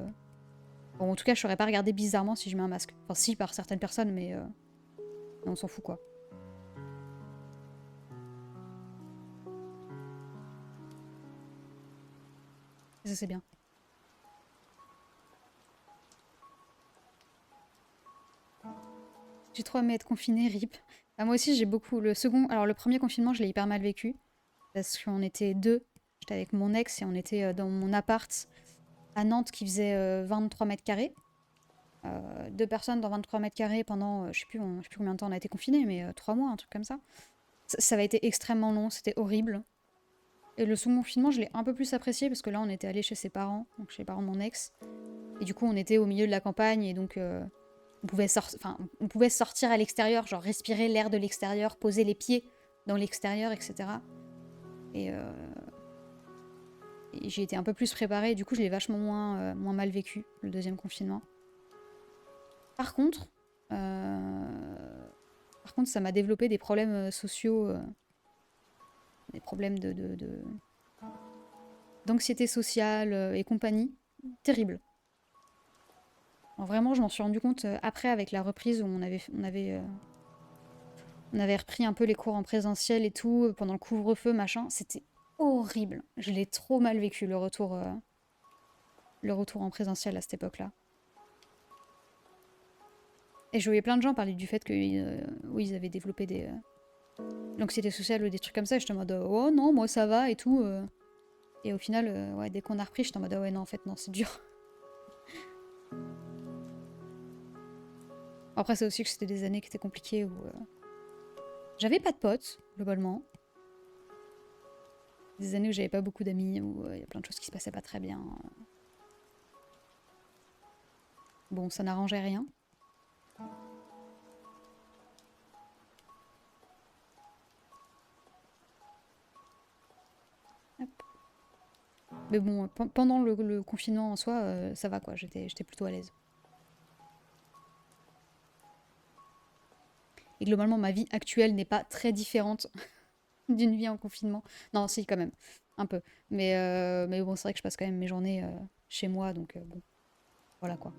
Bon, en tout cas, je serais pas regardée bizarrement si je mets un masque. Enfin, si, par certaines personnes, mais on s'en fout, quoi. Et ça, c'est bien. J'ai trop aimé être confinée, rip. Bah, moi aussi, j'ai beaucoup... Le second... Alors, le premier confinement, je l'ai hyper mal vécu. Parce qu'on était deux. J'étais avec mon ex et on était dans mon appart à Nantes qui faisait 23 mètres carrés. Deux personnes dans 23 mètres carrés pendant, je sais plus combien de temps on a été confinés, mais 3 mois, un truc comme ça. Ça avait été extrêmement long, c'était horrible. Et le second confinement, je l'ai un peu plus apprécié parce que là, on était allé chez ses parents, donc chez les parents de mon ex. Et du coup, on était au milieu de la campagne et donc on pouvait sortir à l'extérieur, genre respirer l'air de l'extérieur, poser les pieds dans l'extérieur, etc. Et, et j'ai été un peu plus préparée. Du coup, je l'ai vachement moins mal vécu, le deuxième confinement. Par contre, ça m'a développé des problèmes sociaux, des problèmes d'anxiété sociale et compagnie. Terrible. Alors vraiment, je m'en suis rendu compte après avec la reprise où on avait repris un peu les cours en présentiel et tout, pendant le couvre-feu, machin. C'était horrible. Je l'ai trop mal vécu, le retour en présentiel à cette époque-là. Et je voyais plein de gens parler du fait que oui, ils avaient développé l'anxiété sociale ou des trucs comme ça. J'étais en mode oh non, moi ça va et tout. Et au final, ouais, dès qu'on a repris, j'étais en mode ah ouais, non, en fait, non, c'est dur. Après, c'est aussi que c'était des années qui étaient compliquées où j'avais pas de potes, globalement. Des années où j'avais pas beaucoup d'amis, où il y a plein de choses qui se passaient pas très bien. Bon, ça n'arrangeait rien. Hop. Mais bon, pendant le confinement en soi, ça va quoi, j'étais plutôt à l'aise. Et globalement, ma vie actuelle n'est pas très différente d'une vie en confinement. Non, si, quand même. un peu. Mais bon, c'est vrai que je passe quand même mes journées chez moi, donc bon, voilà quoi.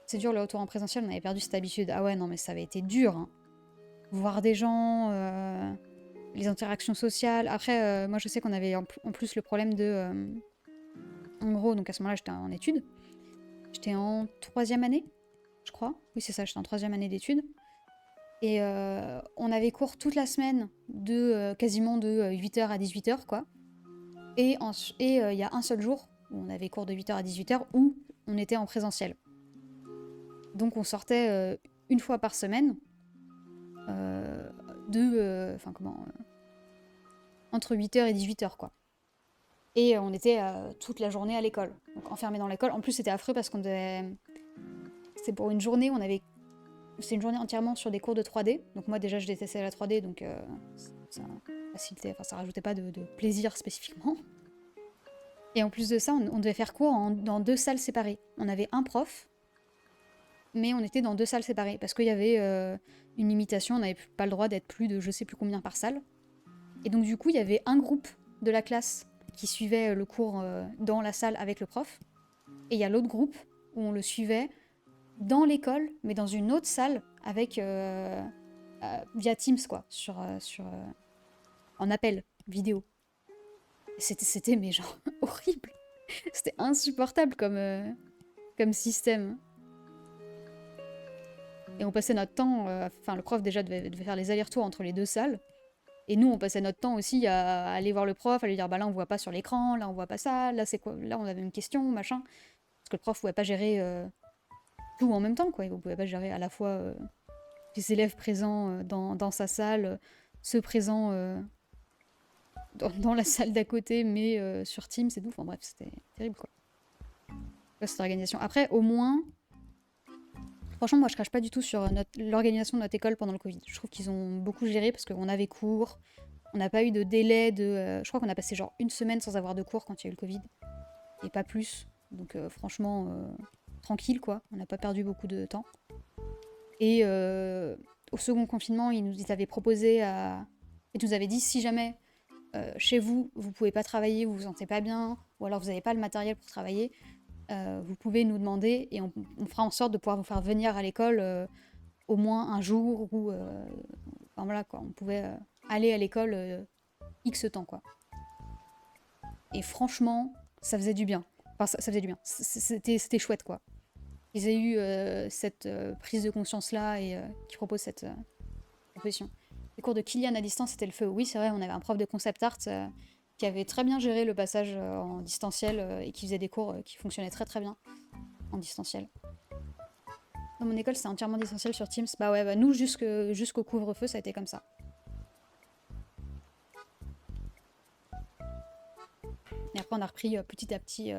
C'est dur le retour en présentiel, on avait perdu cette habitude. Ah ouais, non, mais ça avait été dur, hein. Voir des gens, les interactions sociales. Après, moi je sais qu'on avait en plus le problème de... en gros, donc à ce moment-là, j'étais en études. J'étais en 3e année, je crois. Oui, c'est ça, j'étais en 3e année d'études. Et on avait cours toute la semaine, quasiment de 8h à 18h, quoi. Et il y a un seul jour où on avait cours de 8h à 18h où on était en présentiel. Donc on sortait une fois par semaine, entre 8h et 18h, quoi. Et on était toute la journée à l'école, donc enfermés dans l'école. En plus, c'était affreux parce qu'on devait... C'est pour une journée, c'est une journée entièrement sur des cours de 3D. Donc moi, déjà, je détestais la 3D, donc ça facilitait... Enfin, ça rajoutait pas de plaisir spécifiquement. Et en plus de ça, on devait faire cours dans 2 salles séparées. On avait un prof, mais on était dans 2 salles séparées, parce qu'il y avait une limitation, on n'avait pas le droit d'être plus de je sais plus combien par salle. Et donc du coup, il y avait un groupe de la classe qui suivait le cours dans la salle avec le prof, et il y a l'autre groupe où on le suivait dans l'école, mais dans une autre salle, avec via Teams, quoi, en appel vidéo. C'était mais genre horrible. C'était insupportable comme système. Et on passait notre temps, enfin le prof déjà devait faire les allers-retours entre les 2 salles. Et nous on passait notre temps aussi à aller voir le prof, à lui dire bah là on voit pas sur l'écran, là on voit pas ça, là c'est quoi, là on avait une question, machin. Parce que le prof pouvait pas gérer tout en même temps, quoi. Il pouvait pas gérer à la fois les élèves présents dans sa salle, ceux présents dans la salle d'à côté, mais sur Teams et tout. Enfin bref, c'était terrible, quoi. Cette organisation. Après, au moins, franchement, moi je crache pas du tout sur l'organisation de notre école pendant le Covid. Je trouve qu'ils ont beaucoup géré parce qu'on avait cours, on n'a pas eu de délai de. Je crois qu'on a passé genre une semaine sans avoir de cours quand il y a eu le Covid, et pas plus. Donc franchement, tranquille, quoi. On n'a pas perdu beaucoup de temps. Et au second confinement, ils nous avaient proposé ils nous avaient dit si jamais chez vous, vous pouvez pas travailler, vous vous sentez pas bien, ou alors vous n'avez pas le matériel pour travailler, vous pouvez nous demander et on fera en sorte de pouvoir vous faire venir à l'école au moins un jour ou enfin voilà quoi, on pouvait aller à l'école X temps quoi. Et franchement, ça faisait du bien. Enfin, ça faisait du bien. C'était chouette quoi. Ils aient eu cette prise de conscience là et qui propose cette proposition. Les cours de Kylian à distance, c'était le feu. Oui, c'est vrai, on avait un prof de concept art qui avait très bien géré le passage en distanciel et qui faisait des cours qui fonctionnaient très très bien en distanciel. Dans mon école, c'était entièrement distanciel sur Teams. Bah ouais, bah nous, jusqu'au couvre-feu, ça a été comme ça. Et après, on a repris petit à petit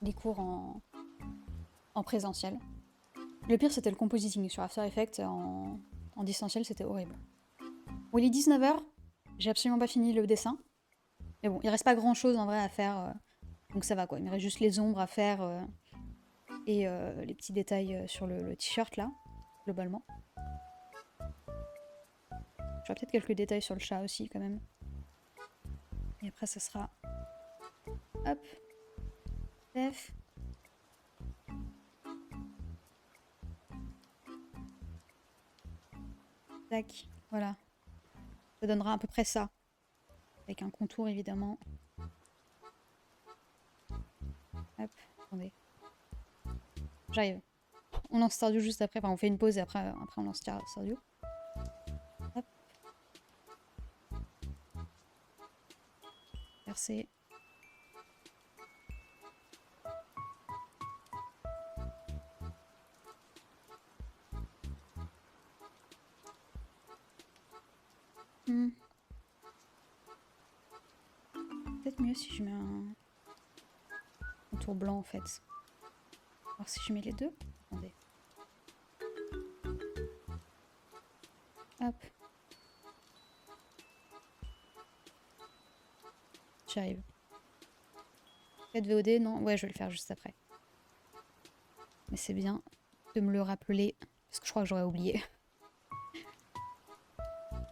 les cours en présentiel. Le pire, c'était le compositing sur After Effects en distanciel, c'était horrible. Bon, il est 19h, j'ai absolument pas fini le dessin. Mais bon, il reste pas grand chose en vrai à faire, donc ça va quoi. Il me reste juste les ombres à faire et les petits détails sur le t-shirt là, globalement. J'aurai peut-être quelques détails sur le chat aussi quand même. Et après, ça sera. Hop. F. Tac. Voilà. Ça donnera à peu près ça. Avec un contour évidemment. Hop. Attendez. J'arrive. On lance Stardew juste après. Enfin, on fait une pause et après on lance Stardew. Hop. Verser. Peut-être mieux si je mets un contour blanc en fait. Alors si je mets les deux. Attendez. Hop. J'arrive. Peut-être VOD, non? Ouais, je vais le faire juste après. Mais c'est bien de me le rappeler, parce que je crois que j'aurais oublié.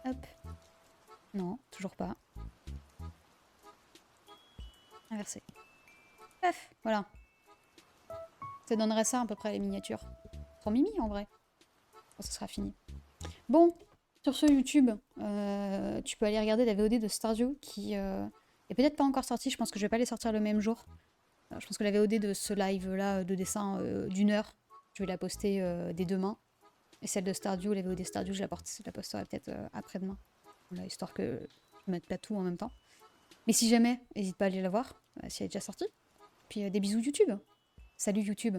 Hop. Non, toujours pas. Inversé. Bref, voilà. Ça donnerait ça à peu près les miniatures. Trop mimi en vrai. Bon, ça sera fini. Bon, sur ce YouTube, tu peux aller regarder la VOD de Stardew qui est peut-être pas encore sortie. Je pense que je vais pas les sortir le même jour. Je pense que la VOD de ce live-là de dessin d'1 heure, je vais la poster dès demain. Et celle de Stardew, la VOD Stardew, je la posterai peut-être après-demain. Voilà, histoire que je mette pas tout en même temps. Mais si jamais, n'hésite pas à aller la voir, si elle est déjà sortie. Puis des bisous YouTube. Salut YouTube.